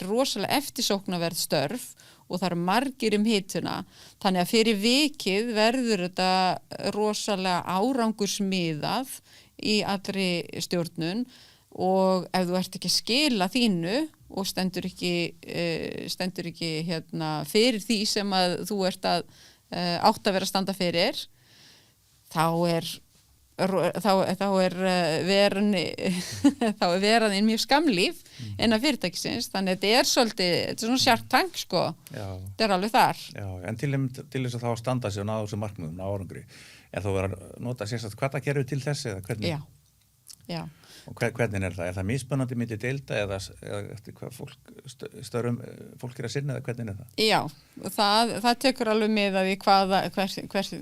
rosalega eftirsóknarverð störf og það eru margir hituna. Þannig að fyrir vikið verður þetta rosalega árangursmiðað í allri stjórnun og ef þú ert ekki að skila þínu og stendur ekki fyrir því sem að þú ert átt að vera að standa fyrir, þá er veran mjög skamlíf innan fyrirtækisins, þannig að þetta er svona Shark Tank sko. Þetta er alveg þar. Já, en til þess að þá standa sig og ná þessu markmiðum á árangri, er þá verið að nota sérstætt hvatakerfi til þess eða hvernig? Já. Og hvernig er það? Er það mismunandi milli deilda eða eftir hvað fólk er að sinna eða hvernig er það? Já, það tekur alveg með að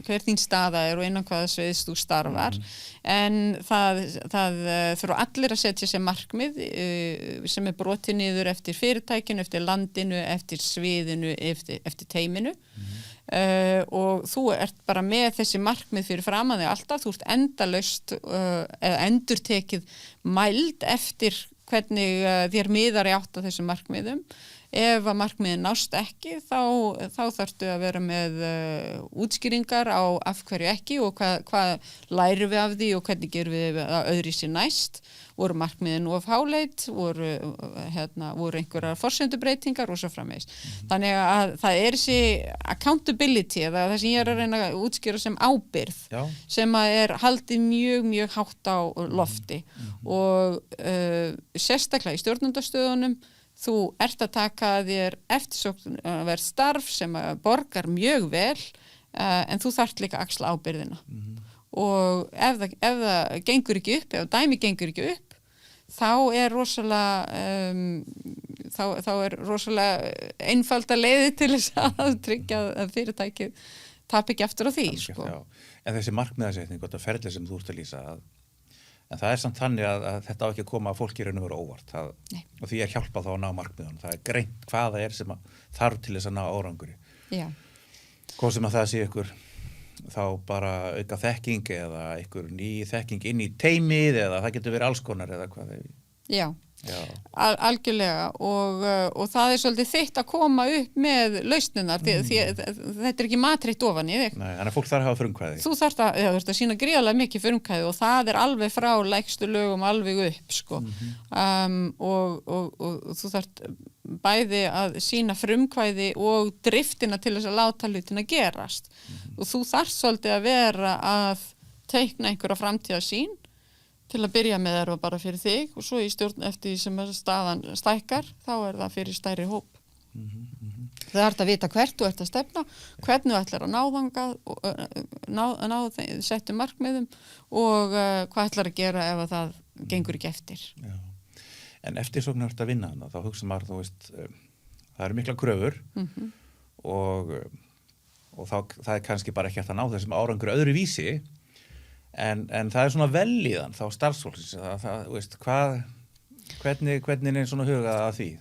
hver þín staða er og innan hvaða sviðs þú starfar. En það þurfa allir að setja sér markmið sem er brotið niður eftir fyrirtækinu, eftir landinu, eftir sviðinu, eftir teiminu. Og þú ert bara með þessi markmið fyrir framan þig alltaf, þú ert endalaust eða endurtekið mæld eftir hvernig þér miðar í átt að þessum markmiðum ef að markmiðin nást ekki þá þarftu að vera með útskýringar á af hverju ekki og hvað lærum við af því og hvernig gerum við að öðru sér næst, voru markmiðin of háleit, voru einhverjar forsendubreitingar og svo framvegis. Þannig að það þessi accountability, það sem ég að reyna að útskýra sem ábyrgð, sem að haldið mjög, mjög hátt á lofti og sérstaklega í stjórnendastöðunum, þú ert að taka þér eftirsóknarvert starf sem borgar mjög vel en þú þarft líka að axla ábyrgðina og ef það gengur ekki upp, ef dæmi gengur ekki upp þá er rosalega einfalda leiði til þess að tryggja að fyrirtækið tap ekki aftur á því. Sko. En þessi markmiðasetning og þetta ferli sem þú ert að lýsa en það samt þannig að þetta á ekki að koma að fólki raun og vera óvart og því hjálpa þá að ná markmiðunum. Það greint hvað það sem þarf til þess að ná árangri. Já. Hvað sem að það sé ykkur þá bara auka þekking eða ykkur ný þekking inn í teymið eða það getur verið alls konar eða hvað þeir. Já. Algjörlega og það svolítið þitt að koma upp með lausninar því þetta ekki matreitt ofan í þig. Nei, þannig að fólk þarf að hafa frumkvæði. Þú þarft að sýna gríðarlega mikið frumkvæði og það alveg frá lægstu lögum alveg upp sko. Og þú þarft bæði að sýna frumkvæði og driftina til þess að láta hlutina gerast og þú þarft svolítið að vera að teikna einhverja framtíðarsýn til að byrja með það bara fyrir þig og svo í stjórn eftir því sem staðan stækkar þá það fyrir stærri hóp. Það ert að vita hvert þú ert að stefna, hvernig þú ætlar að ná þangað, ná settum markmiðum og hvað ætlar að gera ef það gengur ekki eftir. Já. En eftirsókn ert að vinna hana, þá hugsa maður, þú veist, það eru mikla kröfur og það kannski bara ekki hægt að ná þessum árangur öðru vísi. En það svona vellíðan þá starfsfólksins þú veist, hvernig svona hugað að því?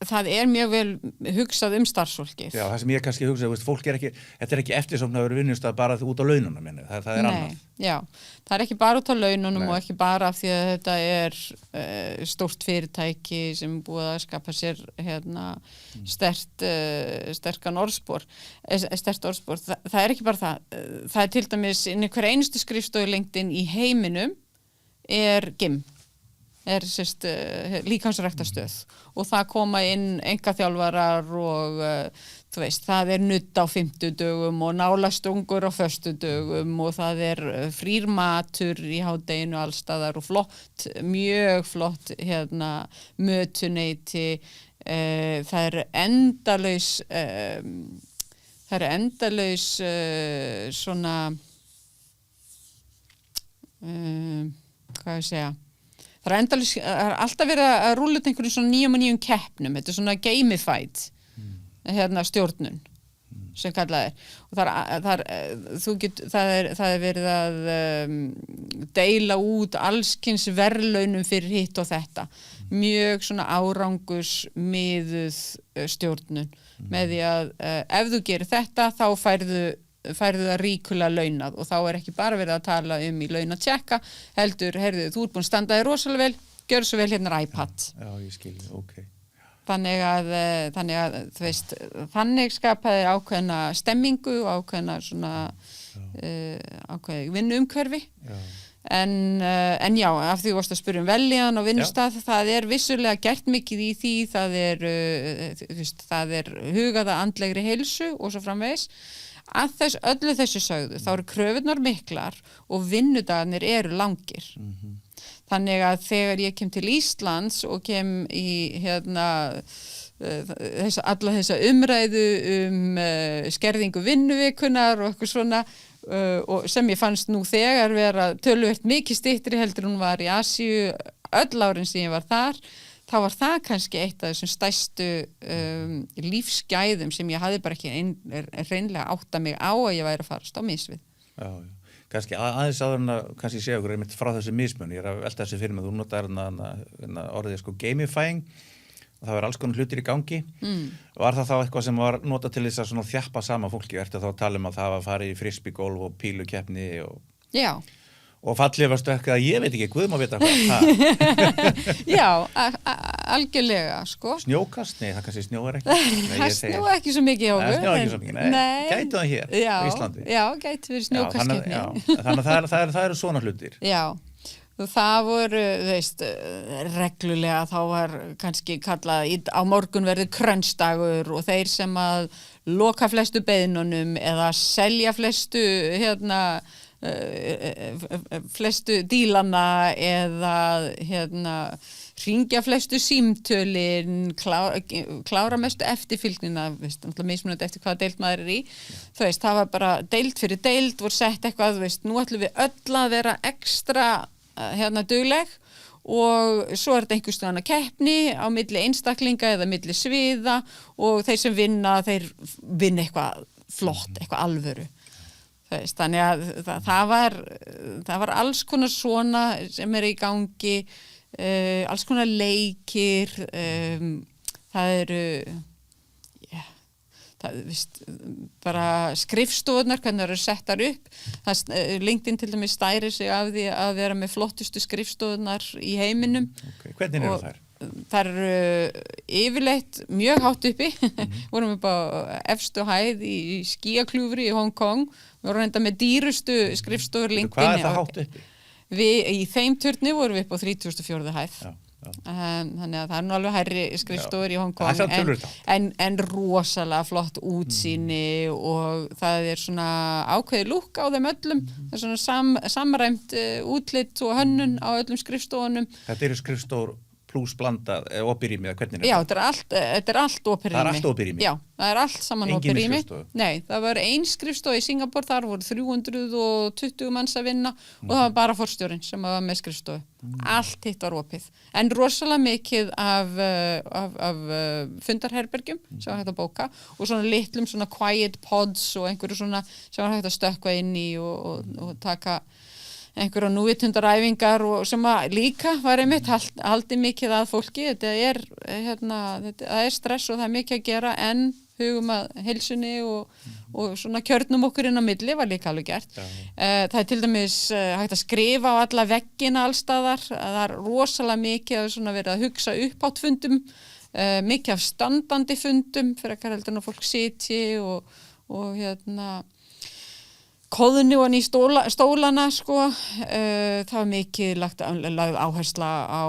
Það mjög vel hugsað starfsfólkið. Já, það sem ég kannski hugsa, veist, fólk þetta ekki eftirsóknarverður vinnustað bara út á laununum minni, það annað. Nei, já, það ekki bara út á laununum og ekki bara af því að þetta stórt fyrirtæki sem búið að skapa sér sterkan orðspor. Sterkt orðspor, það ekki bara það. Það til dæmis inn í hver einustu skrifstofu LinkedIn í heiminum GIM. Líkamsræktarstöð og það koma inn einkaþjálfarar og þú veist, það nudd á 50 dögum og nálastungur á föstudögum og það frýr matur í hádeginu allstaðar og mjög flott mötuneyti, það endalaus svona hvað ég segja. Það alltaf verið að rúlla einhverjum svona nýjum keppnum, þetta svona gamified stjórnun sem kallað og það verið að deila út allskyns verðlaunum fyrir hitt og þetta mjög svona árangursmiðuð stjórnun með því að ef þú gerir þetta þá færðu það ríkulega launað og þá ekki bara verið að tala í launatjekka, heldur, heyrðu, þú ert búin að standa þig rosalega vel, gjör svo vel iPad. Já, ég skil, ok. Þannig að þú veist, þannig skapaði ákveðna stemmingu og ákveðna svona ákveði vinnuumhverfi. Já. En já, af því þú varst að spyrja vellíðan og vinnustað, það vissulega gert mikið í því, það hugaða andlegri heilsu og svo framvegis. Að öllu þessu sögðu, þá eru kröfurnar miklar og vinnudagarnir eru langir. Þannig að þegar ég kem til Íslands og kem í alla þessa umræðu skerðingu vinnuvikunar og eitthvað svona og sem ég fannst nú þegar vera töluvert mikið styttri heldur hún var í Asíu öll árin sem ég var þar, þá var það kannski eitt af þessum stærstu lífsgæðum sem ég hafði bara ekki hreinlega átta mig á að ég væri að farast á misvið. Já, kannski aðeins áður en að kannski segja okkur einmitt frá þessu mismun, ég að velta þessu fyrir mig, þú notar orðið gamifying og það alls konar hlutir í gangi. Var það þá eitthvað sem var notað til þess að svona þjappa sama fólki, ertu þá að tala að það var farið í frisbeegolf og pílukeppni og... Já. Og fallið var stökk að ég veit ekki, Guð má vita hvað. Já, algjörlega, sko. Snjókast? Nei, það kannski snjóar ekki. Það snjóa ekki svo mikið hjá okkur. Það snjóa ekki svo mikið, nei. Gæti það hér á Íslandi. Já, gæti verið snjókastkeppni. Þannig að það eru svona hlutir. Já, og það voru, veist, reglulega þá var kannski kallað á morgun verður krönnsdagur og þeir sem að loka flestu beiðnunum eða selja flestu, flestu dílana eða hringja flestu símtölin, klára mestu eftirfylgnina, veist, mismunandi eftir hvaða deild maður í. Þú veist, það var bara deild fyrir deild, voru sett eitthvað, þú veist, nú ætlum við öll að vera ekstra dugleg og svo er þetta einhvers staðar keppni á milli einstaklinga eða milli sviða og þeir sem vinna, þeir vinna eitthvað flott, eitthvað alvöru. Þannig að það var alls konar svona sem er í gangi, alls konar leikir, það eru bara skrifstofurnar, hvernig það eru settar upp. LinkedIn til dæmis stærir sig af því að vera með flottustu skrifstofurnar í heiminum. Okay. Hvernig eru þær? Það eru yfirleitt mjög hátt uppi, vorum upp á efstu hæð í skíakljúfri í Hong Kong, við vorum reynda með dýrustu skrifstofur LinkedIn. Hvað er það hátt uppi? Í þeim turni vorum við upp á 34. hæð. Já. Þannig að það er nú alveg hærri skrifstofur í Hong Kong en rosalega flott útsýni og það er svona ákveðið lúkk á þeim öllum, það er svona samræmt útlit og hönnun á öllum skrifstofunum. Þetta eru skrifstofur pluss blandað, opið rými, eða hvernig er það? Já, þetta er allt opið rými. Það er allt opið rými? Já, það er allt saman opið rými. Engin skrifstofu? Nei, það var ein skrifstofa í Singapore, þar voru 320 manns að vinna og það var bara forstjórinn sem var með skrifstofu. Allt hitt var opið. En rosalega mikið af fundarherbergjum sem var hægt að bóka og svona litlum svona quiet pods og einhverju svona sem var hægt að stökkva inn í og taka einhverja núvitundaræfingar og sem að líka var einmitt haldið mikið að fólki. Þetta er stress og það er mikið að gera en hugum að heilsunni og svona kjörnum okkur inn á milli var líka alveg gert. Það er til dæmis hægt að skrifa á alla veggina allstaðar. Það er rosalega mikið að svona verið að hugsa upp átt fundum, mikið af standandi fundum fyrir að heldur fólk sitji og kóðunni og hann í stólana sko, það var mikið lagt áhersla á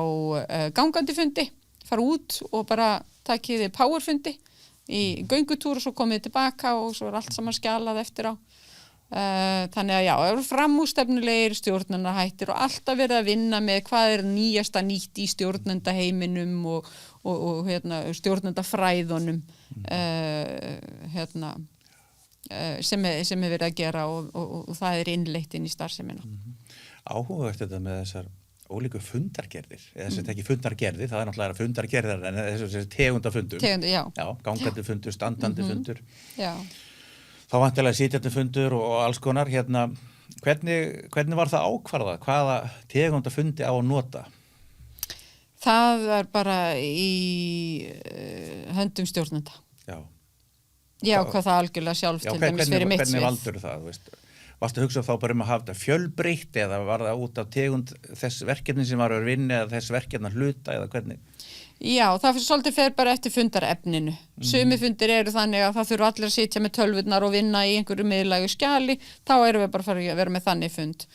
gangandi fundi, fara út og bara takiði powerfundi í göngutúr og svo komið tilbaka og svo er allt saman skjalað eftir á. Þannig að já, það eru framúrstefnulegir stjórnunarhættir og alltaf verið að vinna með hvað er nýjasta nýtt í stjórnendaheiminum og stjórnendafræðunum sem er verið að gera og það er innleitt inn í starfsemina. Áhugavert þetta með þessar ólíku fundargerðir, eða þess að ekki fundargerðir, það er náttúrulega fundargerðir en þessi tegundafundur. Já. Já, gangandi fundur, standandi fundur. Já. Þá vantilega sitjandi fundur og alls konar. Hvernig var það ákvarðað? Hvaða tegundafundi á að nota? Það var bara í höndum stjórnenda. Já. Já, hvað það algjörlega sjálf til dæmis fyrir mitt svið. Hvernig valdur það, veist? Varstu að hugsa þá bara að hafa þetta fjölbreytt eða var það út af tegund þess verkefni sem var að vinna eða þess verkefna hluta eða hvernig? Já, það svolítið fer bara eftir fundarefninu. Sumi fundir eru þannig að það þurfa allir að sitja með tölvurnar og vinna í einhverju miðlægu skjali, þá erum við bara að fara að vera með þannig fund.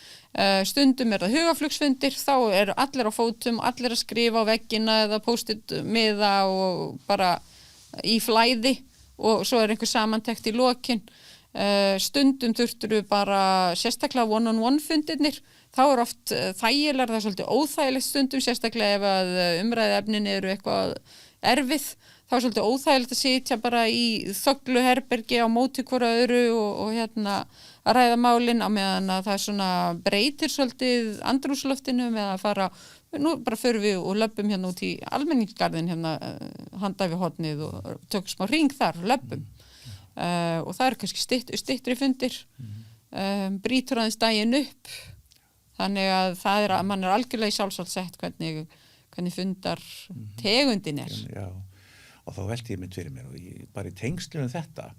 Stundum er það hugaflugsfundir, þá eru allir á fótum, allir að skrifa á veggina eða post-it miða og bara í flæði og svo er einhver samantekt í lokin. Stundum þurftur við bara sérstaklega one-on-one fundirnir, þá er oft þægilegar, það er svolítið óþægilegt stundum, sérstaklega ef að umræðuefnin eru eitthvað erfið, þá er svolítið óþægilegt að sitja bara í þöglu herbergi á móti hvora öðru og að ræða málin á meðan að það svona breytir svolítið andrúmsloftinu með að fara, nú bara förum við og löbbum hérna út í almenningsgarðin hérna handa við hornið og tökum smá hring þar og löbbum. Og það eru kannski styttri fundir, brýtur aðeins daginn upp, þannig að það er að mann er algjörlega í sjálfsvald sett hvernig fundar tegundin er. Já, og þá velti ég mynd fyrir mér og bara í tengslunum þetta,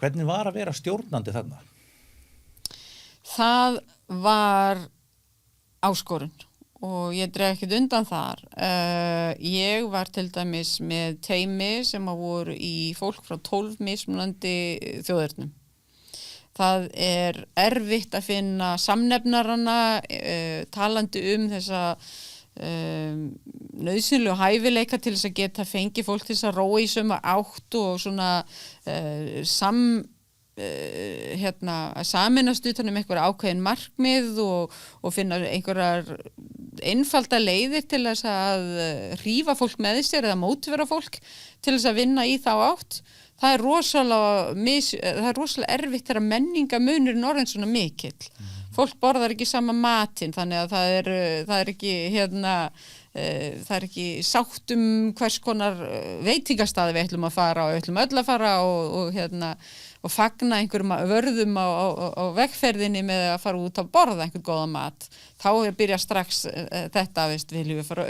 hvernig var að vera stjórnandi þarna? Það var áskorun og ég dreg ekkert undan þar. Ég var til dæmis með teymi sem að voru í fólk frá 12 mismunandi þjóðernum. Það erfitt að finna samnefnarana, talandi þessa nauðsynlegu hæfileika til þess að geta fengið fólk til þess að róa í sömu átt og svona að sameinast utan einhverja ákveðin markmið og finna einhverjar einfalda leiðir til þess að hrífa fólk með sér eða mótivera fólk til þess að vinna í þá átt. Það er rosalega erfitt þegar menningamunurinn orðinn svona mikill. Fólk borðar ekki sama matinn, þannig að það er ekki sátt hvers konar veitingastaði við ætlum að fara og við ætlum öll að fara og fagna einhverjum vörðum á vegferðinni með að fara út að borða einhvern góða mat. Þá byrja strax þetta, viljum við fara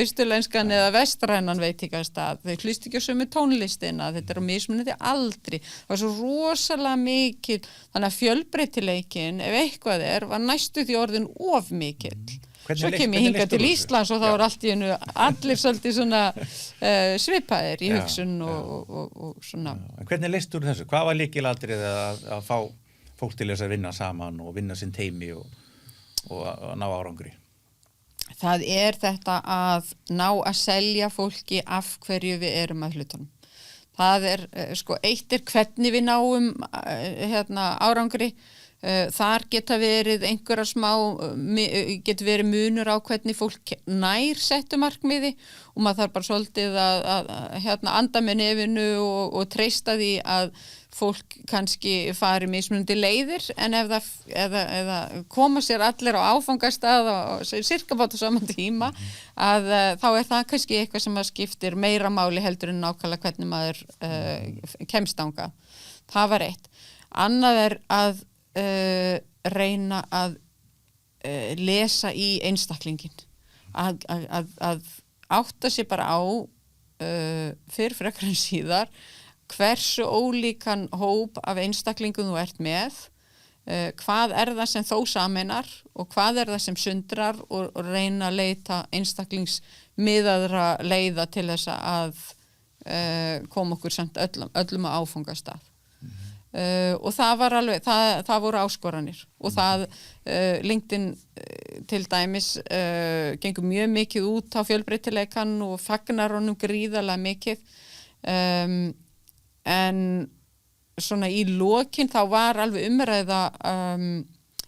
austurlenskan eða vestrænan veitingastað. Þau hlusta ekki á sömu tónlistina, þetta á mismunandi aldri. Það var svo rosalega mikil, þannig að fjölbreytileikinn, ef eitthvað var næstu því orðin of mikill. Svo kem ég hingað til Íslands og þá var allt í einu allir svolítið svona svipaðir í hugsun og svona. En hvernig leist úr þessu? Hvað var lykilatriðið að fá fólk til þess að vinna saman og vinna sinn teymi og að ná árangri? Það þetta að ná að selja fólki af hverju við erum að hlutunum. Það eitt hvernig við náum árangri. Þar geta verið getur verið munur á hvernig fólk nær settu markmiði og maður þarf bara svolítið að anda með nefinu og treysta því að fólk kannski fari mismunandi leiðir en ef það koma sér allir á áfangastað og sirka bátt á saman tíma að þá það kannski eitthvað sem að skiptir meira máli heldur en nákvæmlega hvernig maður kemst þangað. Það var eitt. Annað að reyna að lesa í einstaklingin að átta sig bara á fyrr frekar en síðar hversu ólíkan hóp af einstaklingum þú ert með, hvað það sem þó sameinar og hvað það sem sundrar og reyna að leita einstaklingsmiðaðra leiða til þess að koma okkur samt öllum að áfangastað. Og það var alveg, það voru áskoranir og það LinkedIn til dæmis gengur mjög mikið út á fjölbreytileikann og fagnar honum gríðarlega mikið en svona í lokin þá var alveg umræða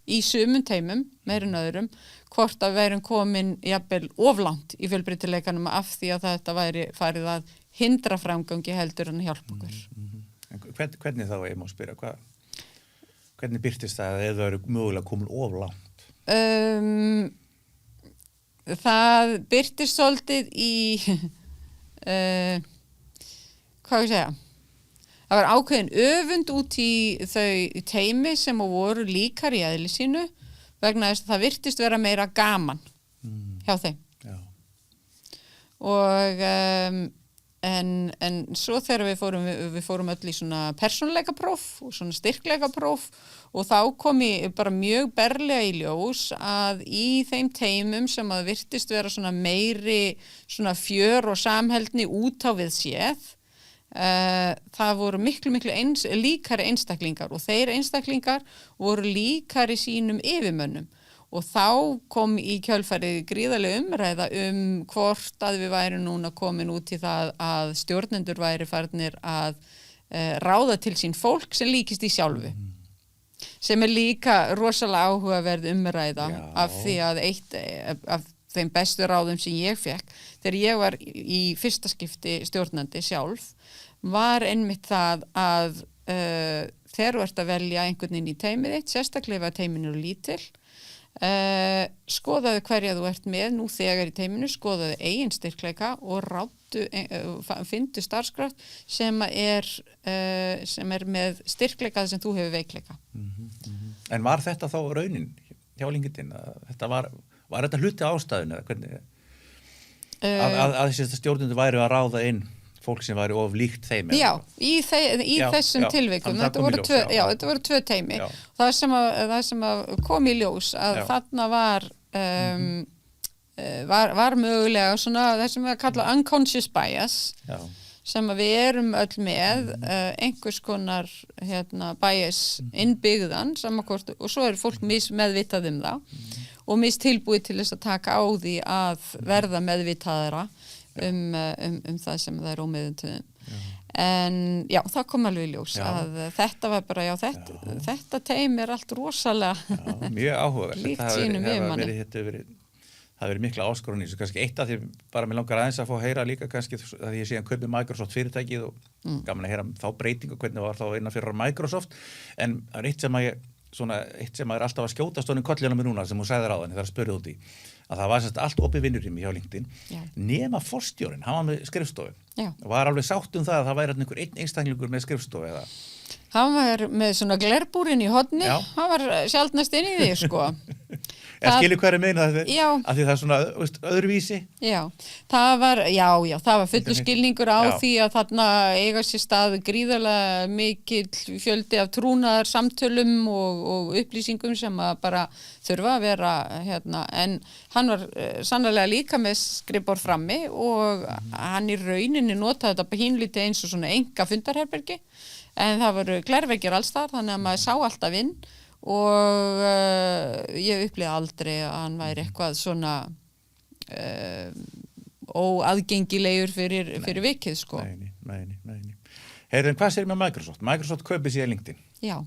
í sumum teymum meira en öðrum hvort að værum komin jafnvel oflangt í fjölbreytileikanum af því að þetta væri farið að hindra framgangi heldur en að hjálpa okkur. Hvernig þá ég má spyrja, hvernig birtist það ef það eru mögulega komin of langt? Það birtist svolítið í hvað ég segja? Það var ákveðin öfund út í þau teymi sem voru líkar í eðli sínu vegna þess að það virtist vera meira gaman hjá þeim. Já. Og en svo þegar við fórum öll í svona persónuleikapróf og svona styrkleikapróf og þá kom ég bara mjög berlega í ljós að í þeim teymum sem að virtist vera svona meiri svona fjör og samheldni út á við séð það voru miklu líkari einstaklingar og þeir einstaklingar voru líkari sínum yfirmönnum og þá kom í kjölfarið gríðarleg umræða hvort að við værum núna komin út í það að stjórnendur væri farnir að ráða til sín fólk sem líkist í sjálfu. Sem líka rosalega áhugaverð umræða af því að eitt af þeim bestu ráðum sem ég fekk þegar ég var í fyrsta skipti stjórnandi sjálf var einmitt það að þegar þú ert að velja einhvern inn í teymið þitt, sérstaklega ef teyminu eru lítil skoðaðu hverja þú ert með nú þegar í teyminu, skoðaðu eigin styrkleika og fyndu starfskraft sem er með styrkleika sem þú hefur veikleika. En var þetta þá raunin hjá LinkedIn? Var þetta hluti ástæðun eða hvernig að þessi stjórnendur væru að ráða inn fólk sem væri of líkt þeim. Já, í þessum tilvikum, þannig þetta voru þetta voru tvö teymi. Já. Það sem að kom í ljós að þarna var mögulega svona það sem við kalla unconscious bias sem að við erum öll með einhvers konar bias innbyggðan samankort og svo er fólk mismeðvitað það og mistilbúið til þess að taka á því að verða meðvitaðara það sem það er ómeðvituð en já, það kom alveg í ljós að þetta var bara, þetta teym er allt rosalega mjög áhugavert líkt sínum yfirmanni. Það verið mikla áskorun í þessu, kannski eitt af því bara mér langar aðeins að fá að heyra líka kannski að ég síðan kaupi Microsoft fyrirtækið og gaman að heyra þá breytingu hvernig var þá innan fyrir Microsoft en það er eitt sem er alltaf að skjóta stónum kollinum með núna sem hún sagði ráðan þegar spurði út í að það var allt opið vinnurými hjá LinkedIn nema forstjórinn, hann var með skrifstofu og var alveg sátt það að það væri einhver einn einstaklingur með skrifstofu eða hann var með svona glerbúrin í horni hann var sjaldnast inn í því sko Ég skilur hvað er meina af því það er svona öðruvísi. Það var fullur skilningur á því að þarna eiga sér stað gríðarlega mikill fjöldi af trúnaðar samtölum og upplýsingum sem að bara þurfa að vera en hann var sannarlega líka með skrifborð frammi og hann í rauninni notaði þetta pínlítið eins og svona enga fundarherbergi en það voru glerveggir alls þar þannig að maður sá alltaf inn og ég upplifði aldrei að hann væri eitthvað svona óaðgengilegur fyrir vikið sko. Nei. Heyrðu, hvað segir með Microsoft? Microsoft kaupið sér LinkedIn. Já.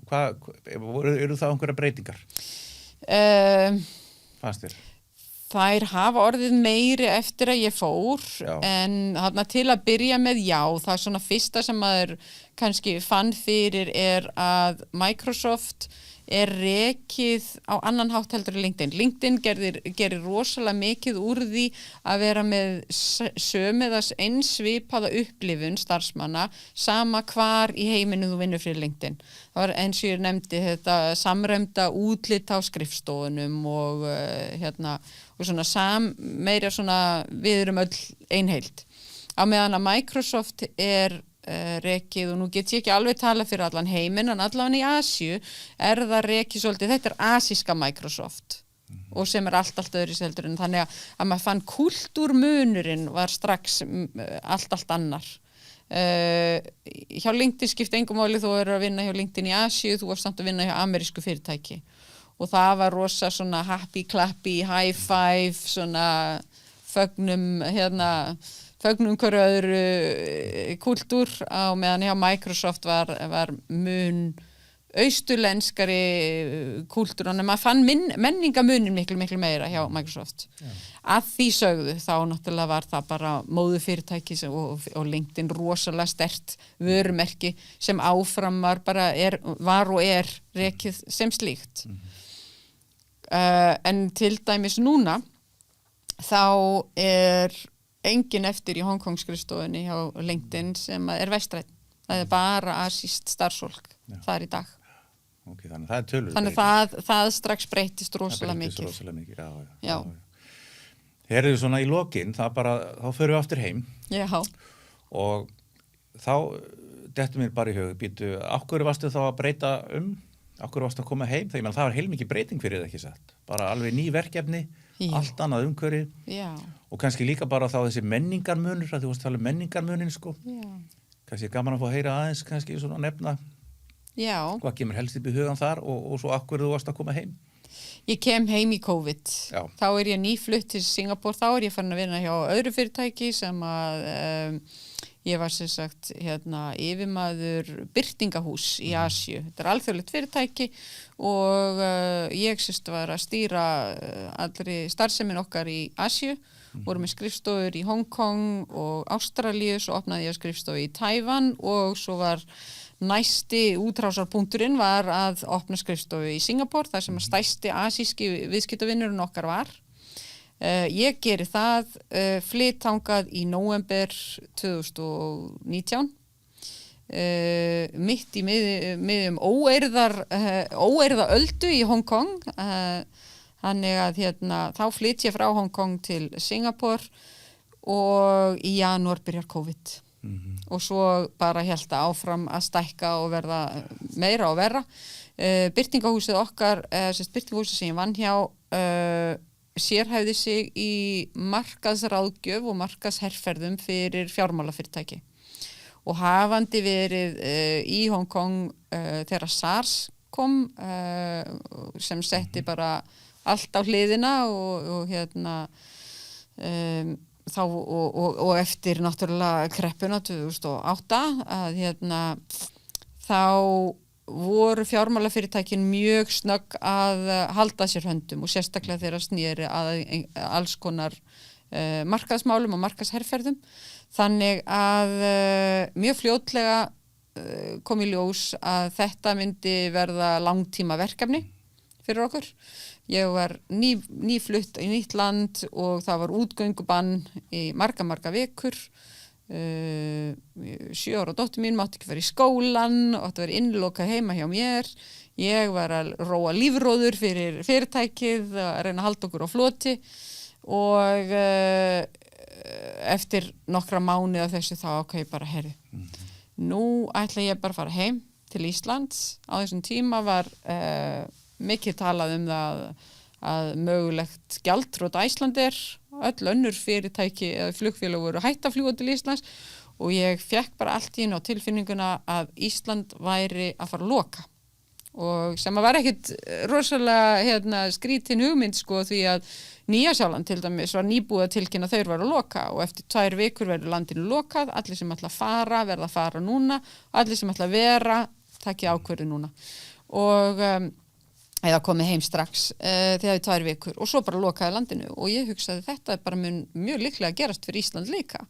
Eru það einhverja breytingar? Fannst þér? Þær hafa orðið meiri eftir að ég fór en þarna til að byrja með það er svona fyrsta sem maður kannski fann fyrir er að Microsoft er rekið á annan hátt heldur en LinkedIn. LinkedIn gerir rosalega mikið úr því að vera með sömuðas einsvipaða upplifun starfsmanna sama hvar í heiminu þú vinnur fyrir LinkedIn. Það var eins og ég nefndi þetta samræmda útlit á skrifstofunum og og svona meira svona við erum öll einheild. Á meðan að Microsoft er rekið og nú get ég ekki alveg tala fyrir allan heiminn en allavega í Asíu er það rekið svolítið, þetta er asíska Microsoft og sem er allt öðru seldur en þannig að maður fann kultúrmunurinn var strax allt annar hjá LinkedIn skipti engu máli þú eru að vinna hjá LinkedIn í Asíu þú varst samt að vinna hjá amerísku fyrirtæki og það var rosa svona happy clappy, high five svona fögnum hverju öðru kultúr á meðan hjá Microsoft var mun austurlenskari kultúr en maður fann menningamunin miklu meira hjá Microsoft. Að því sögðu þá náttúrulega var það bara móðurfyrirtæki og LinkedIn rosalega sterkt vörumerki sem áfram var og er rekið sem slíkt. En til dæmis núna þá er engin eftir í Hong Kong skrifstofunni hjá LinkedIn sem er vestræn. Það er bara asískt starfsfólk þar í dag. Okay, þannig það er tölur. Þannig það strax breytist rosalega mikið. Já. Heyrðu svona í lokin, þá förum við aftur heim. Já. Og þá dettur mér bara í hug, býtu, af hverju varstu þá að breyta af hverju varstu að koma heim? Það var heilmikið breyting fyrir það ekki satt. Bara alveg ný verkefni. Allt annað umhverfi og kannski líka bara þá þessi menningarmunur að þú varst að tala menningarmunin sko kannski gaman að fá að heyra aðeins kannski svona nefna hvað kemur helst upp í hugan þar og svo af hverju þú varst að koma heim Ég kem heim í COVID þá er ég nýflutt til Singapore þá er ég farin að vinna hjá öðru fyrirtæki sem að ég var sem sagt yfirmaður birtingahús í Asíu. Þetta er alþjóðlegt fyrirtæki og ég var að stýra allri starfsemin okkar í Asíu. Vorum með skrifstofur í Hong Kong og Ástralíu, svo opnaði ég skrifstofu í Tævan og svo var næsti útrásarpunkturinn var að opna skrifstofu í Singapore, þar sem að stærsti asíski viðskiptavinurinn okkar var. Ég geri það, flyt þangað í nóvember 2019, mitt í miðjum óeirða öldu í Hong Kong, þannig að þá flyt ég frá Hong Kong til Singapore og í janúar byrjar COVID. og svo bara hélt það áfram að stækka og verða meira og verra. Birtingahúsið okkar, birtingahúsið sem ég vann hjá, sérhæfði sig í markaðsráðgjöf og markaðsherferðum fyrir fjármálafyrirtæki. Og hafandi verið í Hong Kong þegar SARS kom, sem setti bara allt á hliðina og þá og eftir náttúrulega kreppuna 2008 að þá voru fjármálafyrirtækin mjög snögg að halda sér höndum og sérstaklega þeirra snýri að alls konar markaðsmálum og markaðsherferðum. Þannig að mjög fljótlega kom í ljós að þetta myndi verða langtíma verkefni fyrir okkur. Ég var nýflutt í nýtt land og það var útgöngubann í marga vikur. 7 ára dóttir mín mátti ekki vera í skólan og átti að vera innlokað heima hjá mér. Ég var að róa lífróður fyrir fyrirtækið að reyna að halda okkur á floti og eftir nokkra mánuði af þessu þá ákvað ég bara nú ætla ég bara að fara heim til Íslands. Á þessum tíma var mikið talað það að mögulegt gjaldþrot Icelandair, öll önnur fyrirtæki eða flugfélög voru hætt að fljúga til Íslands og ég fekk bara allt í einu á tilfinninguna að Ísland væri að fara að loka og sem var ekkit rosalega skrítin hugmynd því að Nýja-Sjáland til dæmis var nýbúið að tilkynna þeir væru að loka og eftir 2 vikur verður landinu lokað, allir sem ætla að fara verða að fara núna, allir sem ætla að vera taki ákvörðu núna og eða komið heim strax þegar 2 vikur og svo bara lokaði landinu og ég hugsaði þetta bara mjög líklega að gerast fyrir Ísland líka,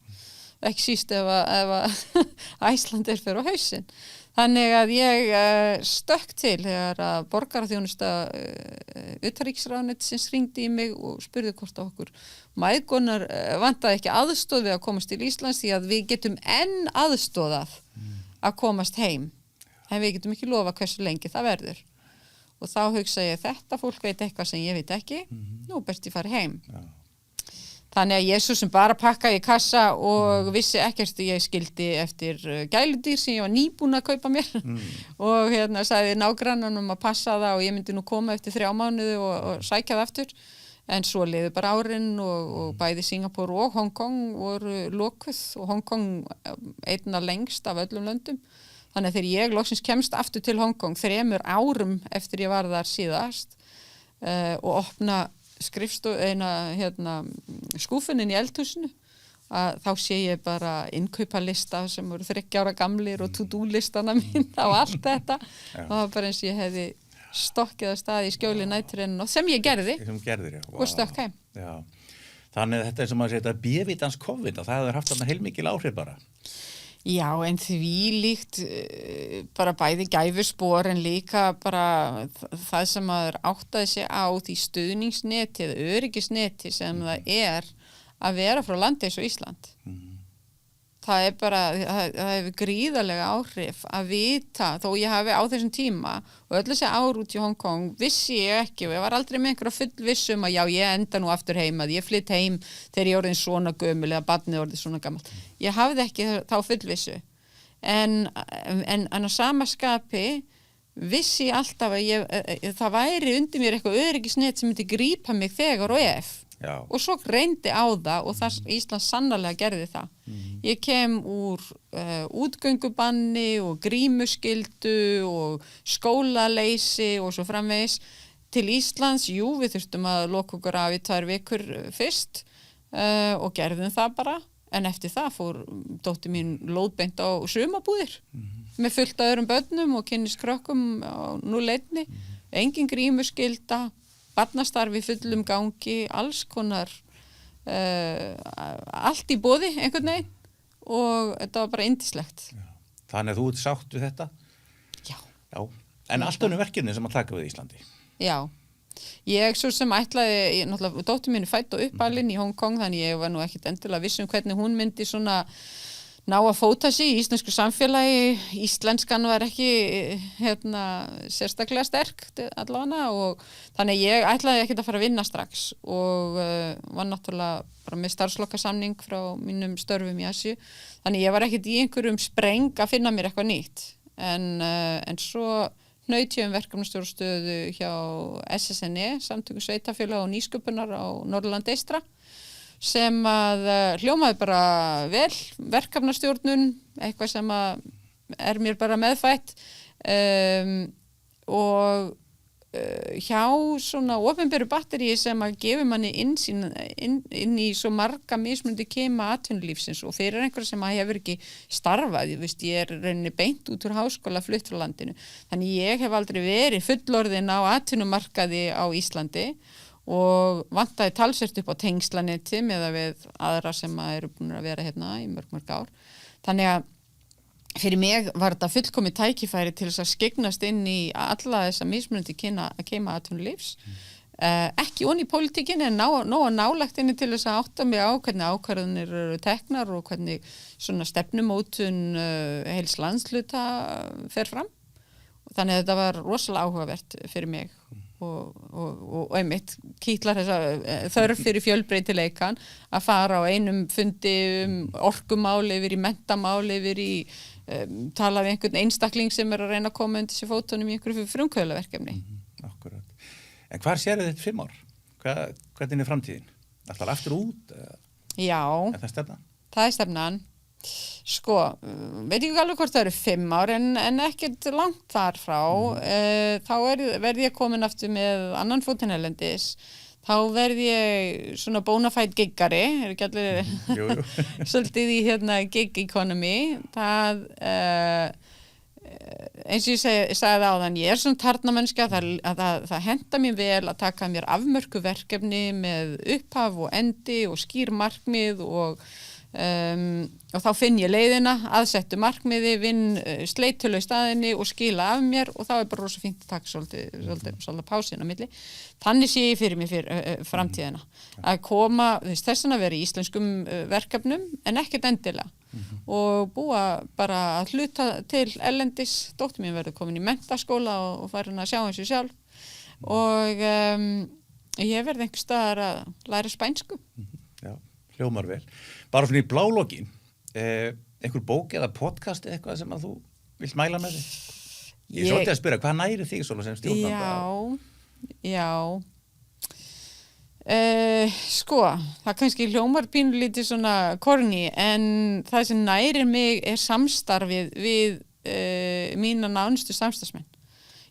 ekki síst ef Icelandair fer á hausinn. Þannig að ég stökk til þegar að borgaraþjónusta utanríkisráðuneytisins hringdi í mig og spurði hvort að okkur mæðgonar vantaði ekki aðstoð við að komast til Íslands því að við getum enn aðstoðað að komast heim en við getum ekki lofa hversu lengi það verður. Og þá hugsa ég þetta fólk veit eitthvað sem ég veit ekki, nú best ég fari heim. Já. Þannig að ég svo sem bara pakkaði í kassa og vissi ekkert að ég skildi eftir gæludýr sem ég var nýbúin að kaupa mér og sagði nágrannanum að passa það og ég myndi nú koma eftir 3 mánuði og sækja það aftur. En svo liðu bara árin og bæði Singapore og Hong Kong voru lokuð og Hong Kong einna lengst af öllum löndum. Þannig að þegar ég loksins kemst aftur til Hong Kong 3 árum eftir ég var þar síðast og opna skúfunin í eldhúsinu að þá sé ég bara innkaupalista sem voru 30 ára gamlir og to-do-listana mín á allt þetta og það var bara eins og ég hefði stokkið að stað í skjóli næturinn og sem ég gerði og stökk heim. Já. Þannig að þetta sem að segja B-vitans COVID og það hefur haft þarna heilmikil áhrif bara. Já, en því líkt bara bæði gæfuspor en líka bara það sem maður áttaði sig á því stuðningsneti eða öryggisneti sem það er að vera frá landi eins og Ísland. Það er bara, það hefur gríðarlega áhrif að vita, þó ég hafi á þessum tíma og öll þessi ár út í Hong Kong vissi ég ekki og ég var aldrei með einhverja fullvissum að já, ég enda nú aftur heim, að ég flytt heim þegar ég orðin svona gömul eða barnið orðið svona gamalt. Ég hafði ekki þá fullvissu. En á sama skapi vissi ég alltaf að það væri undir mér eitthvað öryggisnet sem myndi grípa mig þegar og ef. Já. Og svo reyndi á það og Ísland sannarlega gerði það. Ég kem úr útgöngubanni og grímuskyldu og skólaleysi og svo framvegis til Íslands. Jú, við þurftum að loka okkur af í 2 vikur fyrst og gerðum það bara. En eftir það fór dóttir mín lóðbeint á sumarbúðir með fullt af öðrum börnum og kynniskrökkum á núleitni. Engin grímuskylda. Barnastarfi fullum gangi, alls konar, allt í boði einhvern veginn og þetta var bara yndislegt. Þannig að þú ert sátt við þetta? Já. En allt önnur verkefni sem að taka við Íslandi? Já. Ég svo sem ætlaði, dóttir mín er fædd og uppalinn í Hong Kong þannig ég var nú ekkert endilega viss hvernig hún myndi svona ná að fóta sig í íslensku samfélagi. Íslenskan var ekki sérstaklega sterk allavega og þannig ég ætlaði ekkert að fara að vinna strax og var náttúrulega bara með starfslokasamning frá mínum störfum í Asíu. Þannig ég var ekkert í einhverjum spreng að finna mér eitthvað nýtt en svo hnaut ég verkefnastjórastöðu hjá SSNE, Samtökum sveitarfélaga og nýsköpunar á Norðurlandi eystra sem að hljómaði bara vel, verkefnastjórnun, eitthvað sem að mér bara meðfætt og hjá svona opinberu batteríi sem að gefi manni innsýn inn í svo marga mismunandi kema atvinnulífsins og fyrir einhverja sem að hefur ekki starfað, ég er rauninni beint út úr háskóla flutt frá landinu. Þannig ég hef aldrei verið fullorðin á atvinnumarkaði á Íslandi og vantaði talsvert upp á tengslanetti með að við aðra sem að eru búin að vera hérna í mörg ár. Þannig að fyrir mig var þetta fullkomið tækifæri til þess að skyggnast inn í alla þessa mismunandi keima atvinnulífs. Ekki onni í pólitíkin en nóg nálægt inni til þess að átta mig á hvernig ákvarðanir eru teknar og hvernig svona stefnumótun heils landsluta fer fram. Þannig að þetta var rosalega áhugavert fyrir mig og einmitt kýtlar þessa þörf fyrir fjölbreytileikan að fara á einum fundi orkumál yfir í menntamál yfir í tala við einhvern einstakling sem er að reyna að koma undir sér fótunum í einhverju frumkvöðlaverkefni. Akkurat. En hvar sérðu þetta 5 ár? Hvernig er framtíðin? Alltaf aftur út? Já. Er það stefnan? Það er stefnan. Sko, veit ekki alveg hvort það eru 5 ár en ekkert langt þar frá. Þá verði ég komin aftur með annan fótinn erlendis. Þá verði ég svona bona fide giggari, er ekki allir svolítið í gig economy. Það, eins og ég sagði áðan, ég er svona tarnamennska, það henta mér vel að taka mér afmörku verkefni með upphaf og endi og skýr markmið og þá finn ég leiðina, aðsettu markmiði, vinn sleitulega staðinni og skila af mér og þá er bara rosa fínt að taka svolítið pásin á milli. Þannig sé ég fyrir mér framtíðina. Að koma, þess að vera í íslenskum verkefnum en ekkert endilega og búa bara að hluta til erlendis. Dóttir mín verður komin í menntaskóla og farin að sjá eins og sjálf og ég verði einhvers staðar að læra spænsku. Já, hljómar vel. Bara svona í blálokin, einhver bók eða podcast eða eitthvað sem að þú vilt mæla með þig? Ég er svolítið að spyrja, hvað næri þig svona sem stjórnanda? Já. Sko, það kannski hljómar pínulítið svona korni en það sem nærir mig er samstarfið við mína nánustu samstarfsmenn.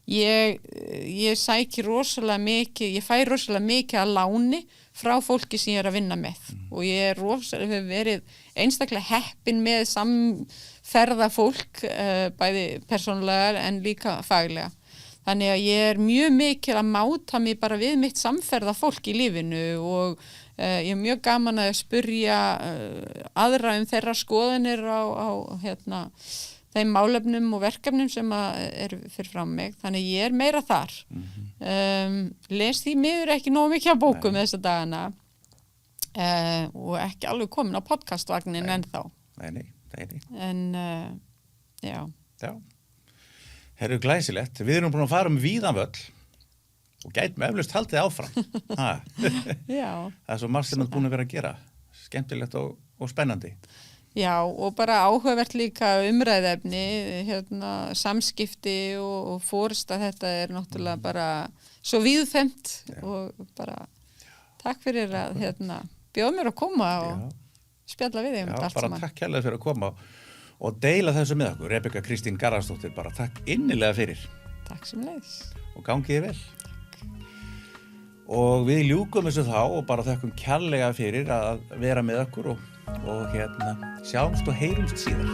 Ég sæki rosalega mikið, ég fæ rosalega mikið að láni frá fólki sem ég er að vinna með og ég hefur verið einstaklega heppin með samferða fólk, bæði persónulega en líka faglega. Þannig að ég er mjög mikið að máta mig bara við mitt samferða fólk í lífinu og ég er mjög gaman að spyrja aðra þeirra skoðanir á þeim málefnum og verkefnum sem er fyrir frá mig. Þannig ég er meira þar. Les því miður ekki nógu mikið af bókum þessa dagana og ekki alveg komin á podcastvagnin ennþá. Nei. En, já. Herru, glæsilegt. Við erum búin að fara víðan völl og gætum eflaust haldið áfram. Já. Það er svo margt sem við búin að vera að gera. Skemmtilegt og spennandi. Já, og bara áhugavert líka umræðefni, samskipti og fórsta, þetta er náttúrulega bara svo víðfemt og bara takk fyrir að bjóða mér að koma og spjalla við þig allt saman. Bara takk kærlega fyrir að koma og deila þessu með okkur. Rebekka Kristín Garðarsdóttir, bara takk innilega fyrir. Takk sem leiðis. Og gangiði vel. Og við ljúkum þessu þá og bara þökkum kærlega fyrir að vera með okkur og sjáumst og heyrumst síðar.